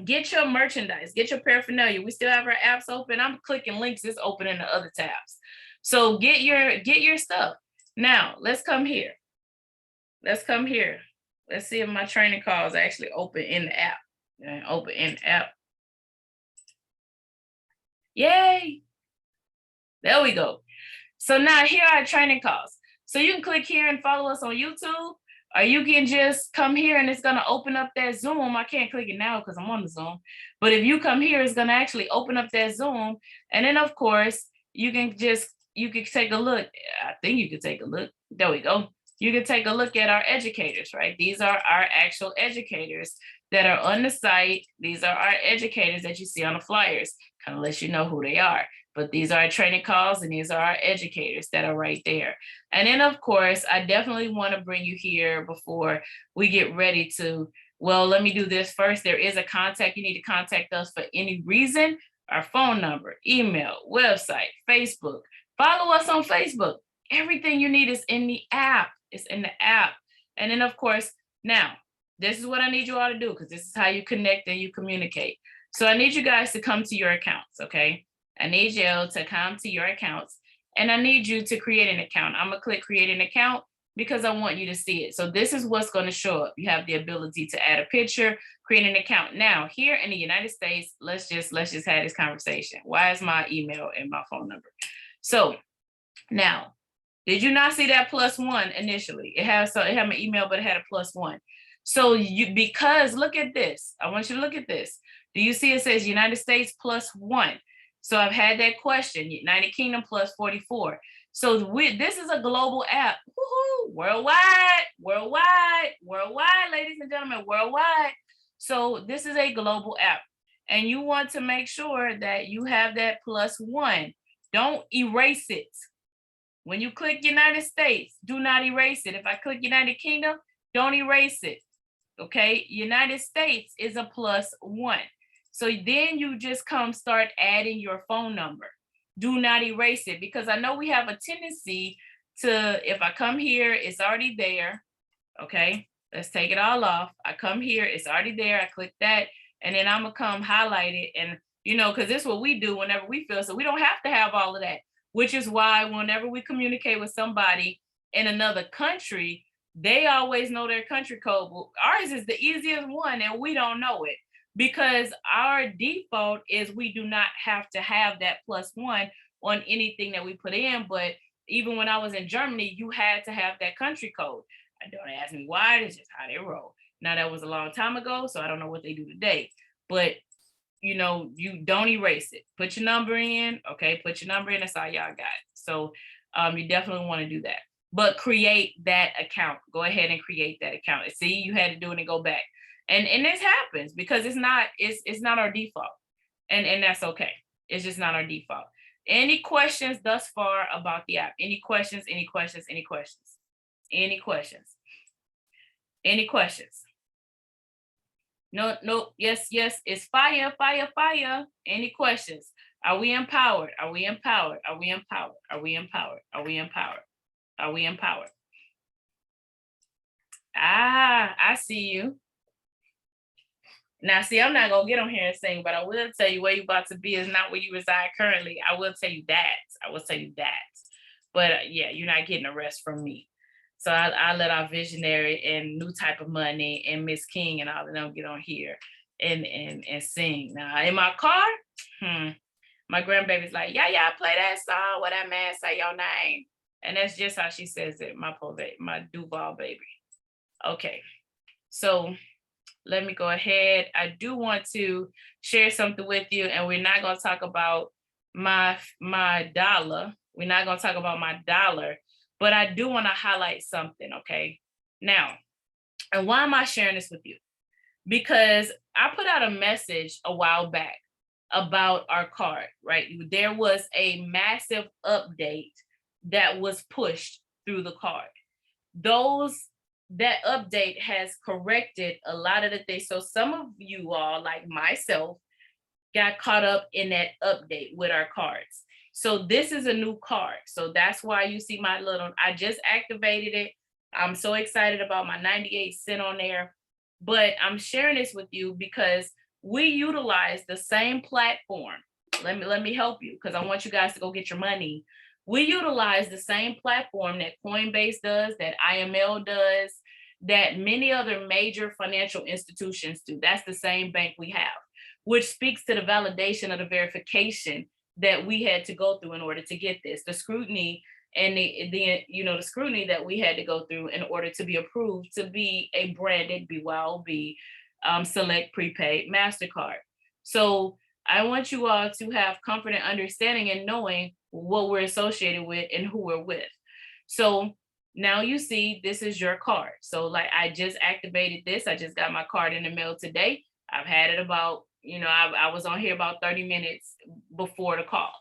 get your merchandise, get your paraphernalia. We still have our apps open. I'm clicking links, it's open in the other tabs. So get your stuff. Now, let's come here. Let's see if my training calls actually open in the app. Open in the app. Yay. There we go. So now here are our training calls. So you can click here and follow us on YouTube, or you can just come here and it's going to open up that Zoom. I can't click it now because I'm on the Zoom. But if you come here, it's going to actually open up that Zoom. And then, of course, you can take a look. I think you can take a look. There we go. You can take a look at our educators, right? These are our actual educators that are on the site. These are our educators that you see on the flyers. Kind of lets you know who they are. But these are our training calls and these are our educators that are right there. And then, of course, I definitely want to bring you here before we get ready to, well, let me do this first. There is a contact. You need to contact us for any reason. Our phone number, email, website, Facebook. Follow us on Facebook. Everything you need is in the app. It's in the app. And then, of course, now, this is what I need you all to do because this is how you connect and you communicate. So I need you guys to come to your accounts, okay? I need you to come to your accounts and I need you to create an account. I'm going to click create an account because I want you to see it. So this is what's going to show up. You have the ability to add a picture, create an account. Now, here in the United States, let's just have this conversation. Why is my email and my phone number? So now, did you not see that +1 initially? It had my email, but it had a +1. So because look at this. I want you to look at this. Do you see it says United States +1? So I've had that question, United Kingdom +44. So this is a global app. Woo-hoo, worldwide, ladies and gentlemen, worldwide. So this is a global app. And you want to make sure that you have that +1. Don't erase it. When you click United States, do not erase it. If I click United Kingdom, don't erase it. Okay, United States is a +1. So then you just start adding your phone number. Do not erase it because I know we have a tendency to, if I come here, it's already there. Okay, let's take it all off. I come here, it's already there. I click that and then I'm gonna come highlight it. And because this is what we do whenever we feel, so we don't have to have all of that, which is why whenever we communicate with somebody in another country, they always know their country code. Ours is the easiest one and we don't know it. Because our default is we do not have to have that +1 on anything that we put in. But even when I was in Germany, you had to have that country code. Don't ask me why, it's just how they roll. Now that was a long time ago, so I don't know what they do today. But you don't erase it. Put your number in, okay? Put your number in, that's all y'all got. So you definitely want to do that. But create that account. Go ahead and create that account. See, you had to do it and go back. And this happens because it's not our default. And that's okay. It's just not our default. Any questions thus far about the app? Any questions? Any questions? Any questions? Any questions? Any questions? No, yes, it's fire. Any questions? Are we empowered? Are we empowered? Are we empowered? Are we empowered? Are we empowered? Are we empowered? I see you. Now, see, I'm not going to get on here and sing, but I will tell you where you're about to be is not where you reside currently. I will tell you that. But yeah, you're not getting a rest from me. So I let our visionary and new type of money and Miss King and all of them get on here and sing. Now, in my car, my grandbaby's like, yeah, play that song where that man say your name. And that's just how she says it, my Duval baby. Okay, so let me go ahead. I do want to share something with you, and we're not going to talk about my dollar. We're not going to talk about my dollar, but I do want to highlight something, okay? Now, and why am I sharing this with you? because I put out a message a while back about our card, right? There was a massive update that was pushed through the card. That update has corrected a lot of the things. So some of you all, like myself, got caught up in that update with our cards. So this is a new card. So that's why you see I just activated it. I'm so excited about my 98 cent on there. But I'm sharing this with you because we utilize the same platform. Let me help you, because I want you guys to go get your money. We utilize the same platform that Coinbase does, that IML does, that many other major financial institutions do. That's the same bank we have, which speaks to the validation of the verification that we had to go through in order to get this, the scrutiny and the scrutiny that we had to go through in order to be approved to be a branded BYOB select prepaid MasterCard. So I want you all to have comfort and understanding and knowing what we're associated with and who we're with. So now you see, this is your card. So like I just activated this. I just got my card in the mail today. I've had it about, I was on here about 30 minutes before the call.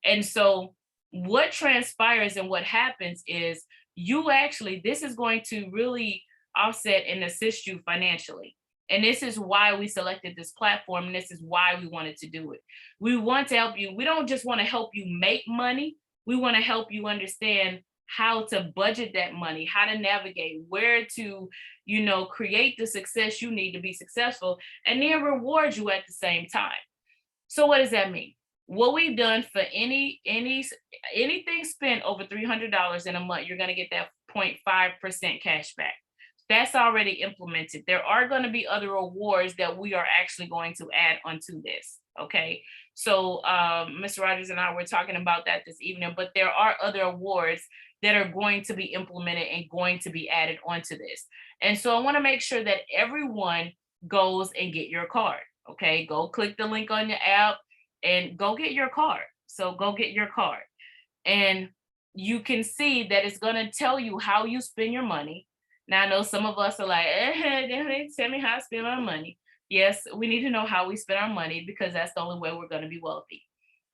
And so what transpires and what happens is this is going to really offset and assist you financially. And this is why we selected this platform. And this is why we wanted to do it. We want to help you. We don't just want to help you make money. We want to help you understand how to budget that money, how to navigate, where to, create the success you need to be successful, and then reward you at the same time. So what does that mean? What we've done for anything spent over $300 in a month, you're going to get that 0.5% cash back. That's already implemented. There are going to be other rewards that we are actually going to add onto this. Okay. So Mr. Rogers and I were talking about that this evening, but there are other awards that are going to be implemented and going to be added onto this. And so I want to make sure that everyone goes and get your card. Okay. Go click the link on your app and go get your card. So go get your card. And you can see that it's going to tell you how you spend your money. Now, I know some of us are like, they didn't tell me how to spend my money. Yes, we need to know how we spend our money because that's the only way we're going to be wealthy.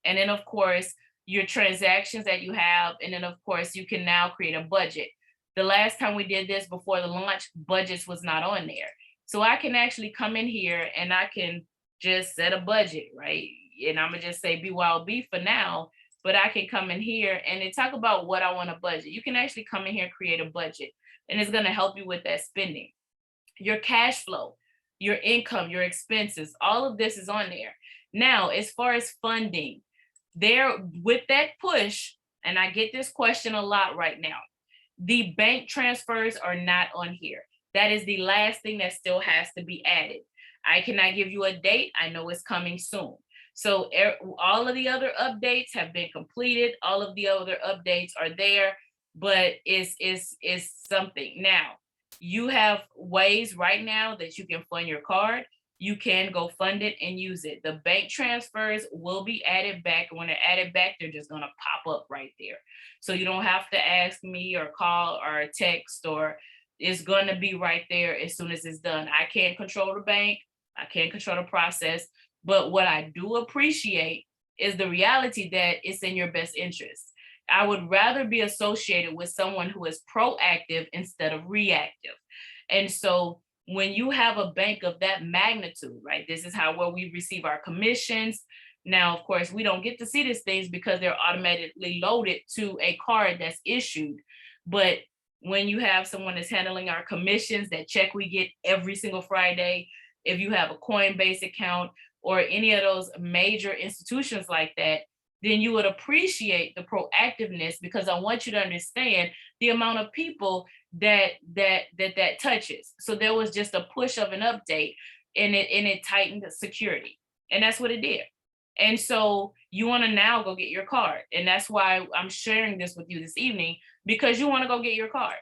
And then, of course, your transactions that you have. And then, of course, you can now create a budget. The last time we did this before the launch, budgets was not on there. So I can actually come in here and I can just set a budget, right? And I'm going to just say BYOB for now. But I can come in here and then talk about what I want to budget. You can actually come in here and create a budget. And it's going to help you with that spending. Your cash flow, your income, your expenses, all of this is on there. Now, as far as funding, there with that push, and I get this question a lot right now, the bank transfers are not on here. That is the last thing that still has to be added. I cannot give you a date. I know it's coming soon. So all of the other updates have been completed. All of the other updates are there. But it's something. Now, you have ways right now that you can fund your card. You can go fund it and use it. The bank transfers will be added back. And when they're added back, they're just going to pop up right there. So you don't have to ask me or call or text, or it's going to be right there as soon as it's done. I can't control the bank. I can't control the process. But what I do appreciate is the reality that it's in your best interest. I would rather be associated with someone who is proactive instead of reactive. And so when you have a bank of that magnitude, right, this is where we receive our commissions. Now, of course, we don't get to see these things because they're automatically loaded to a card that's issued. But when you have someone that's handling our commissions, that check we get every single Friday, if you have a Coinbase account or any of those major institutions like that, then you would appreciate the proactiveness, because I want you to understand the amount of people that touches. So there was just a push of an update and it tightened the security. And that's what it did. And so you want to now go get your card. And that's why I'm sharing this with you this evening, because you want to go get your card.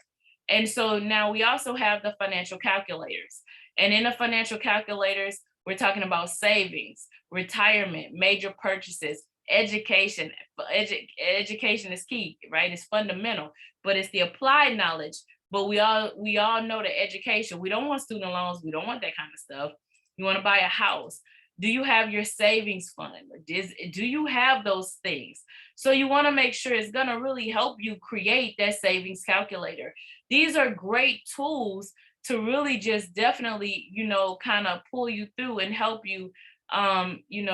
And so now we also have the financial calculators. And in the financial calculators, we're talking about savings, retirement, major purchases, education. Education is key, right? It's fundamental, but it's the applied knowledge But we all know that education, we don't want student loans. We don't want that kind of stuff. You want to buy a house. Do you have your savings fund? Do you have those things? So you want to make sure it's going to really help you create that savings calculator. These are great tools to really just definitely, kind of pull you through and help you,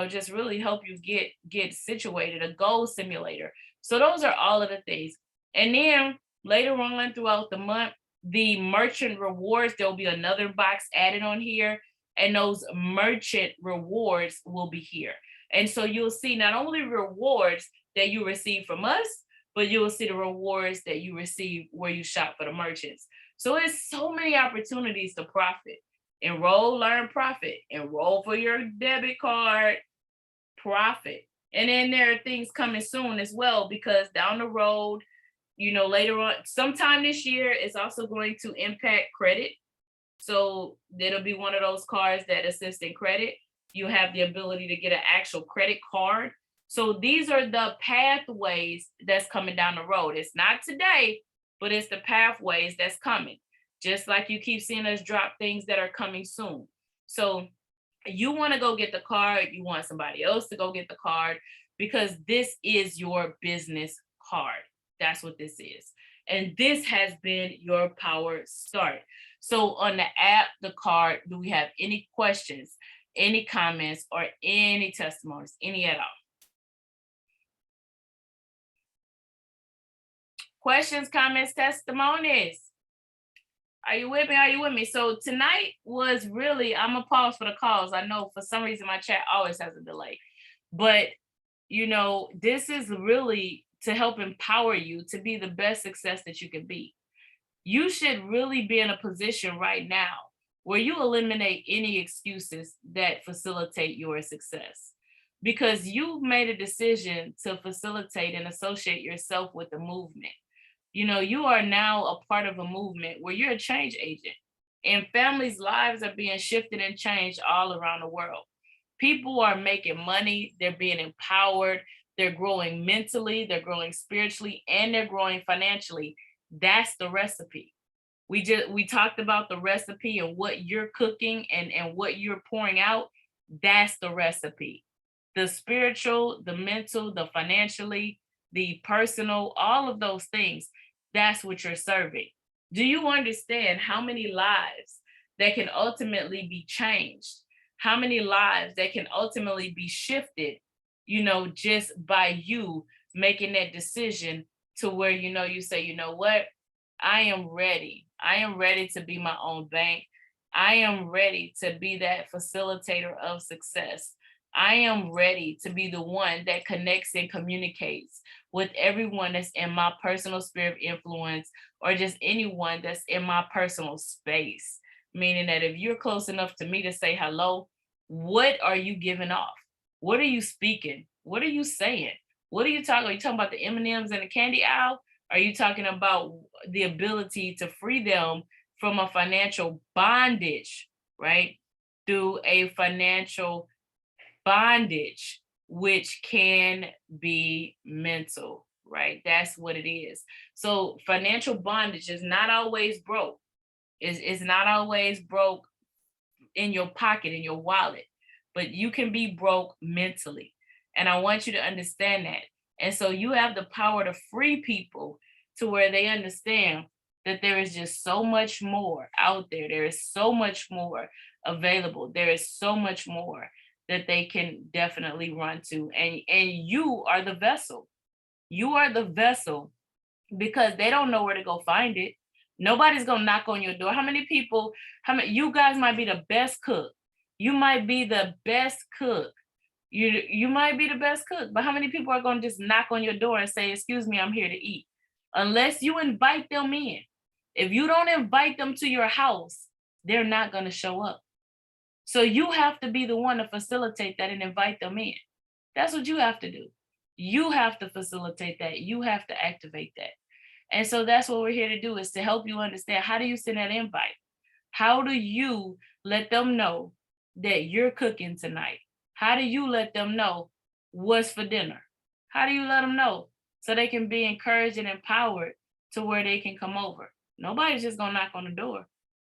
just really help you get situated, a goal simulator. So those are all of the things. And then later on throughout the month, the merchant rewards, there'll be another box added on here, and those merchant rewards will be here. And so you'll see not only rewards that you receive from us, but you will see the rewards that you receive where you shop for the merchants. So it's so many opportunities to profit. Enroll, learn, profit. Enroll for your debit card, profit. And then there are things coming soon as well, because down the road, later on, sometime this year, it's also going to impact credit. So it'll be one of those cards that assist in credit. You have the ability to get an actual credit card. So these are the pathways that's coming down the road. It's not today, but it's the pathways that's coming. Just like you keep seeing us drop things that are coming soon. So you want to go get the card. You want somebody else to go get the card, because this is your business card. That's what this is. And this has been your Power Start. So on the app, the card, do we have any questions, any comments, or any testimonies, any at all? Questions, comments, testimonies. Are you with me? Are you with me? So tonight was really, I'm going to pause for the calls. I know for some reason my chat always has a delay. But, this is really to help empower you to be the best success that you can be. You should really be in a position right now where you eliminate any excuses that facilitate your success, because you've made a decision to facilitate and associate yourself with the movement. You are now a part of a movement where you're a change agent, and families' lives are being shifted and changed all around the world. People are making money, they're being empowered, they're growing mentally, they're growing spiritually, and they're growing financially. That's the recipe. We talked about the recipe and what you're cooking and what you're pouring out. That's the recipe. The spiritual, the mental, the financially, the personal, all of those things. That's what you're serving. Do you understand how many lives that can ultimately be changed? How many lives that can ultimately be shifted, just by you making that decision to where, you say, you know what? I am ready. I am ready to be my own bank. I am ready to be that facilitator of success. I am ready to be the one that connects and communicates with everyone that's in my personal sphere of influence, or just anyone that's in my personal space. Meaning that if you're close enough to me to say hello, what are you giving off? What are you speaking? What are you saying? What are you talking? Are you talking about the M&Ms and the candy aisle? Are you talking about the ability to free them from a financial bondage, right? Through a financial bondage, which can be mental, right? That's what it is. So financial bondage is not always broke. It's not always broke in your pocket, in your wallet, but you can be broke mentally. And I want you to understand that. And so you have the power to free people to where they understand that there is just so much more out there. There is so much more available. There is so much more that they can definitely run to. And you are the vessel. You are the vessel, because they don't know where to go find it. Nobody's going to knock on your door. How many you guys might be the best cook. You might be the best cook. You might be the best cook, but how many people are going to just knock on your door and say, excuse me, I'm here to eat? Unless you invite them in. If you don't invite them to your house, they're not going to show up. So you have to be the one to facilitate that and invite them in. That's what you have to do. You have to facilitate that. You have to activate that. And so that's what we're here to do, is to help you understand, how do you send that invite? How do you let them know that you're cooking tonight? How do you let them know what's for dinner? How do you let them know so they can be encouraged and empowered to where they can come over? Nobody's just gonna knock on the door.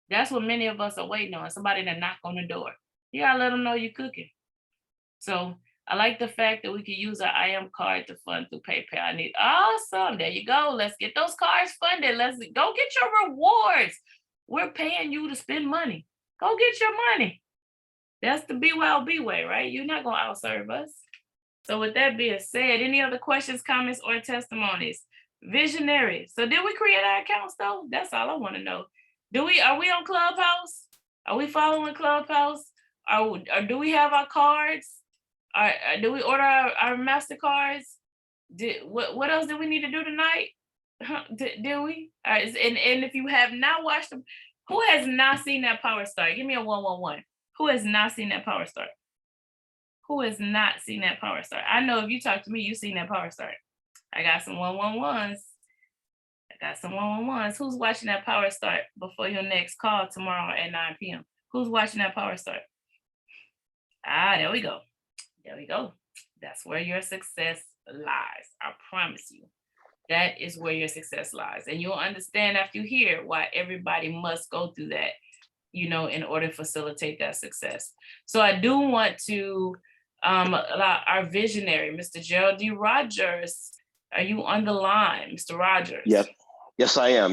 That's what many of us are waiting on, somebody to knock on the door. You gotta let them know you're cooking. So I like the fact that we can use our IM card to fund through PayPal. I need awesome. There you go. Let's get those cards funded. Let's go get your rewards. We're paying you to spend money. Go get your money. That's the BYOB way, right? You're not gonna outserve us. So with that being said, any other questions, comments, or testimonies? Visionary. So did we create our accounts though? That's all I want to know. Are we on Clubhouse? Are we following Clubhouse? Or do we have our cards? Do we order our MasterCards? What else did we need to do tonight? Did we? And if you have not watched them, who has not seen that power start? Give me a 111. Who has not seen that power start? Who has not seen that power start? I know if you talk to me, you've seen that power start. I got some 111s. Who's watching that power start before your next call tomorrow at 9 p.m.? Who's watching that power start? There we go. That's where your success lies. I promise you. That is where your success lies. And you'll understand after you hear why everybody must go through that, in order to facilitate that success. So I do want to allow our visionary, Mr. Gerald D. Rogers. Are you on the line, Mr. Rogers? Yes, I am.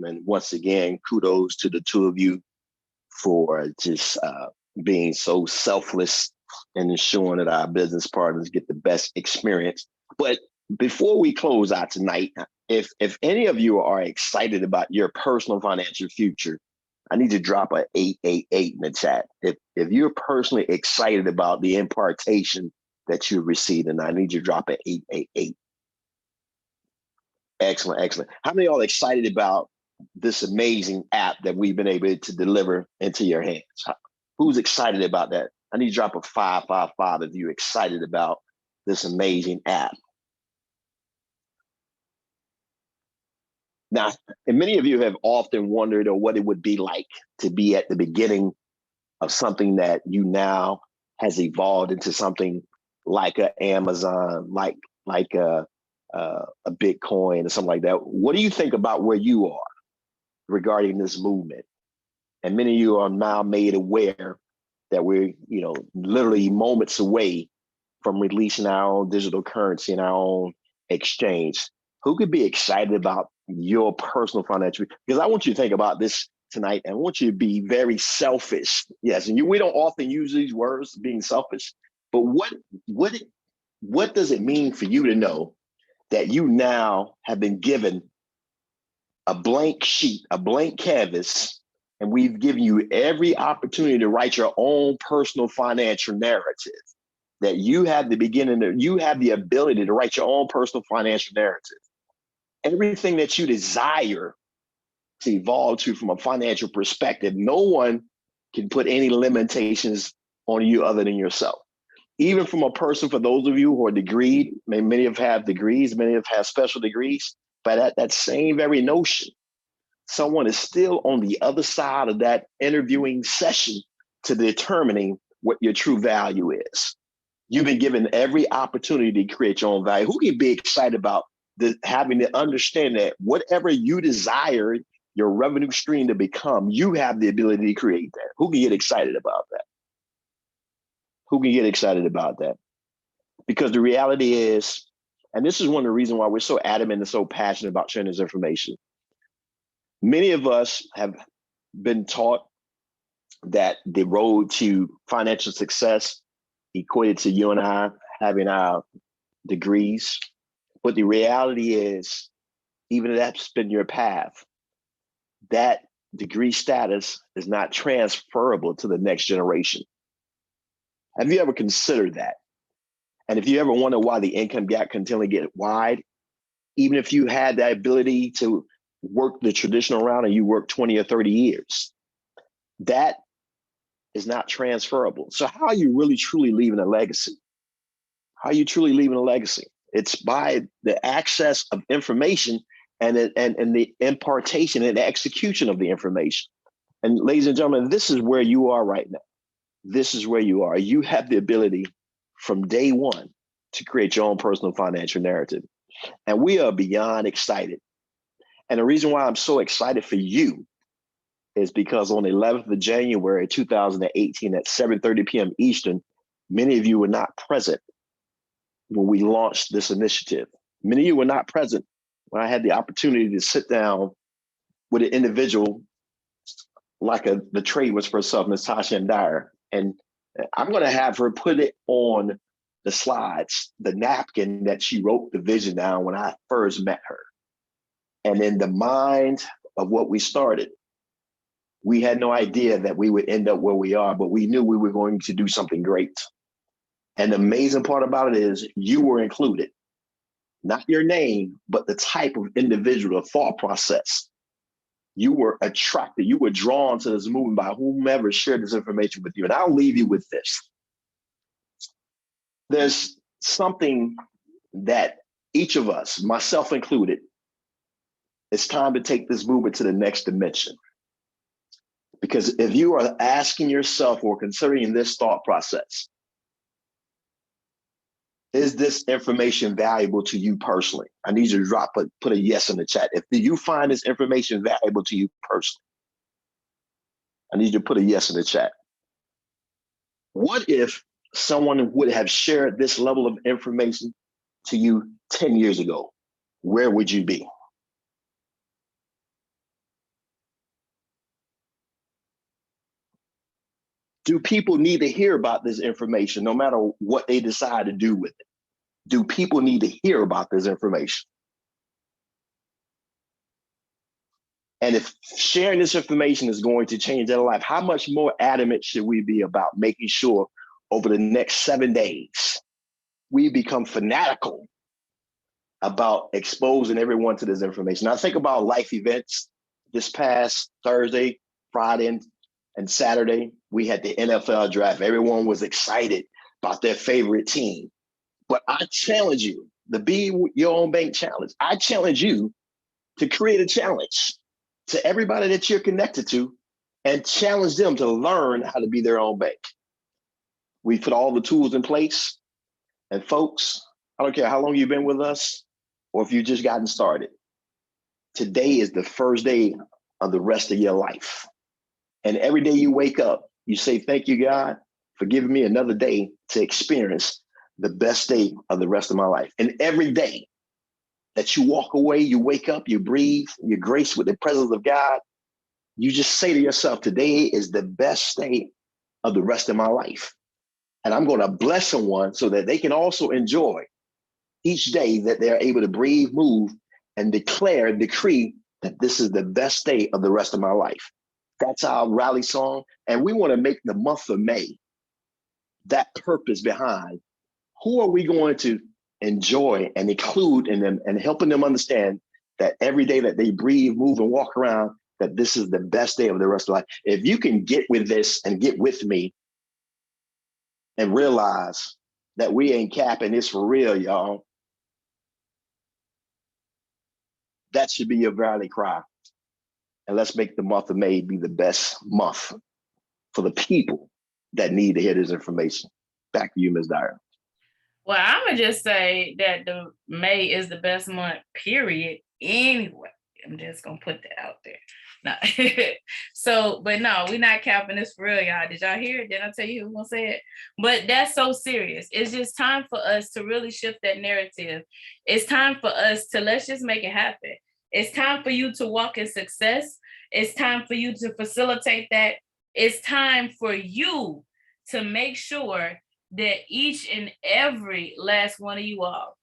And once again, kudos to the two of you for just being so selfless and ensuring that our business partners get the best experience. But before we close out tonight, if any of you are excited about your personal financial future, I need to drop a 888 in the chat. If you're personally excited about the impartation that you received, and I need you to drop an 888. Excellent. How many of y'all excited about this amazing app that we've been able to deliver into your hands? Who's excited about that? I need to drop a 555 if you're excited about this amazing app. Now, and many of you have often wondered what it would be like to be at the beginning of something that you now has evolved into something like an Amazon, like a Bitcoin or something like that. What do you think about where you are regarding this movement? And many of you are now made aware that we're, literally moments away from releasing our own digital currency and our own exchange. Who could be excited about your personal financial? Because I want you to think about this tonight, and I want you to be very selfish. Yes, and we don't often use these words, being selfish, but what does it mean for you to know that you now have been given a blank sheet, a blank canvas, and we've given you every opportunity to write your own personal financial narrative? That you have you have the ability to write your own personal financial narrative. Everything that you desire to evolve to from a financial perspective, no one can put any limitations on you other than yourself. Even from a person, for those of you who are degreed, many have degrees, many have special degrees, but at that same very notion, someone is still on the other side of that interviewing session to determining what your true value is. You've been given every opportunity to create your own value. Who can be excited about having to understand that whatever you desire your revenue stream to become, you have the ability to create that? Who can get excited about that? Because the reality is, and this is one of the reasons why we're so adamant and so passionate about sharing this information. Many of us have been taught that the road to financial success equated to you and I having our degrees. But the reality is, even if that's been your path, that degree status is not transferable to the next generation. Have you ever considered that? And if you ever wonder why the income gap continually gets wide, even if you had that ability to work the traditional route and you work 20 or 30 years, that is not transferable. So how are you really truly leaving a legacy? It's by the access of information and the impartation and the execution of the information. And ladies and gentlemen, this is where you are right now. You have the ability from day one to create your own personal financial narrative. And we are beyond excited. And the reason why I'm so excited for you is because on the 11th of January, 2018 at 7:30 p.m. Eastern, many of you were not present when we launched this initiative. Many of you were not present when I had the opportunity to sit down with an individual like the trade was for herself, Ms. Tasha and Dyer. And I'm going to have her put it on the slides, the napkin that she wrote the vision down when I first met her. And in the mind of what we started, we had no idea that we would end up where we are, but we knew we were going to do something great. And the amazing part about it is you were included, not your name, but the type of individual, the thought process. You were attracted, you were drawn to this movement by whomever shared this information with you. And I'll leave you with this. There's something that each of us, myself included, it's time to take this movement to the next dimension. Because if you are asking yourself or considering this thought process, is this information valuable to you personally? I need you to put a yes in the chat. If you find this information valuable to you personally, I need you to put a yes in the chat. What if someone would have shared this level of information to you 10 years ago? Where would you be? Do people need to hear about this information no matter what they decide to do with it? Do people need to hear about this information? And if sharing this information is going to change their life, how much more adamant should we be about making sure over the next 7 days, we become fanatical about exposing everyone to this information? Now think about life events. This past Thursday, Friday, and Saturday, we had the NFL draft. Everyone was excited about their favorite team. But I challenge you, the Be Your Own Bank Challenge. I challenge you to create a challenge to everybody that you're connected to and challenge them to learn how to be their own bank. We put all the tools in place. And folks, I don't care how long you've been with us or if you've just gotten started. Today is the first day of the rest of your life. And every day you wake up, you say, thank you, God, for giving me another day to experience the best day of the rest of my life. And every day that you walk away, you wake up, you breathe, you're graced with the presence of God, you just say to yourself, today is the best day of the rest of my life. And I'm going to bless someone so that they can also enjoy each day that they're able to breathe, move, and declare, decree that this is the best day of the rest of my life. That's our rally song. And we want to make the month of May that purpose behind who are we going to enjoy and include in them and helping them understand that every day that they breathe, move, and walk around, that this is the best day of the rest of life. If you can get with this and get with me and realize that we ain't capping this for real, y'all, that should be your rally cry. And let's make the month of May be the best month for the people that need to hear this information. Back to you, Ms. Dyer. Well, I'm going to just say that the May is the best month, period, anyway. I'm just going to put that out there. No. So, but no, we're not capping this for real, y'all. Did y'all hear it? Did I tell you who's going to say it? But that's so serious. It's just time for us to really shift that narrative. It's time for us to let's just make it happen. It's time for you to walk in success. It's time for you to facilitate that. It's time for you to make sure that each and every last one of you all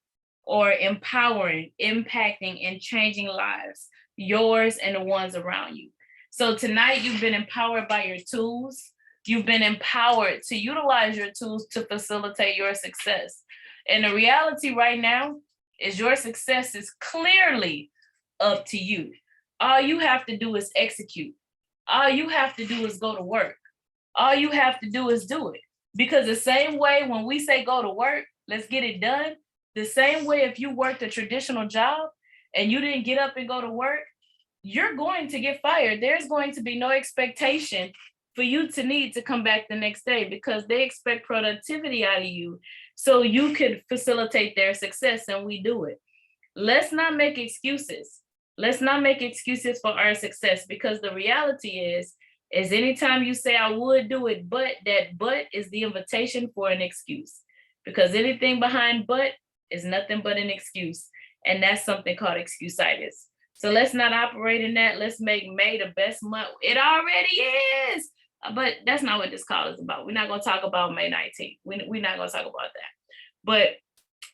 are empowering, impacting, and changing lives, yours and the ones around you. So tonight you've been empowered by your tools. You've been empowered to utilize your tools to facilitate your success. And the reality right now is your success is clearly up to you. All you have to do is execute. All you have to do is go to work. All you have to do is do it. Because the same way when we say go to work, let's get it done. The same way if you worked a traditional job and you didn't get up and go to work, you're going to get fired. There's going to be no expectation for you to need to come back the next day because they expect productivity out of you so you could facilitate their success, and we do it. Let's not make excuses. Let's not make excuses for our success, because the reality is anytime you say I would do it, but that but is the invitation for an excuse, because anything behind but is nothing but an excuse. And that's something called excuse-itis. So let's not operate in that. Let's make May the best month. It already is. But that's not what this call is about. We're not going to talk about May 19th. We're not going to talk about that. But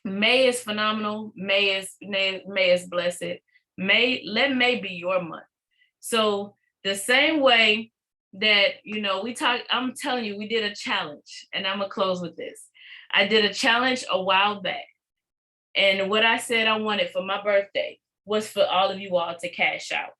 May is phenomenal. May is blessed. Let May be your month. So the same way that, I'm telling you, we did a challenge, and I'm gonna close with this. I did a challenge a while back. And what I said I wanted for my birthday was for all of you all to cash out.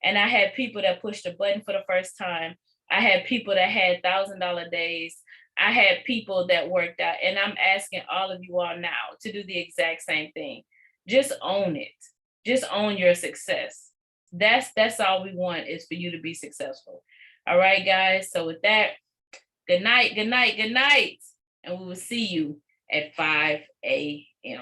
And I had people that pushed the button for the first time. I had people that had $1,000 days. I had people that worked out. And I'm asking all of you all now to do the exact same thing. Just own it. Just own your success. That's all we want, is for you to be successful. All right, guys. So with that, good night, good night, good night. And we will see you at 5 a.m.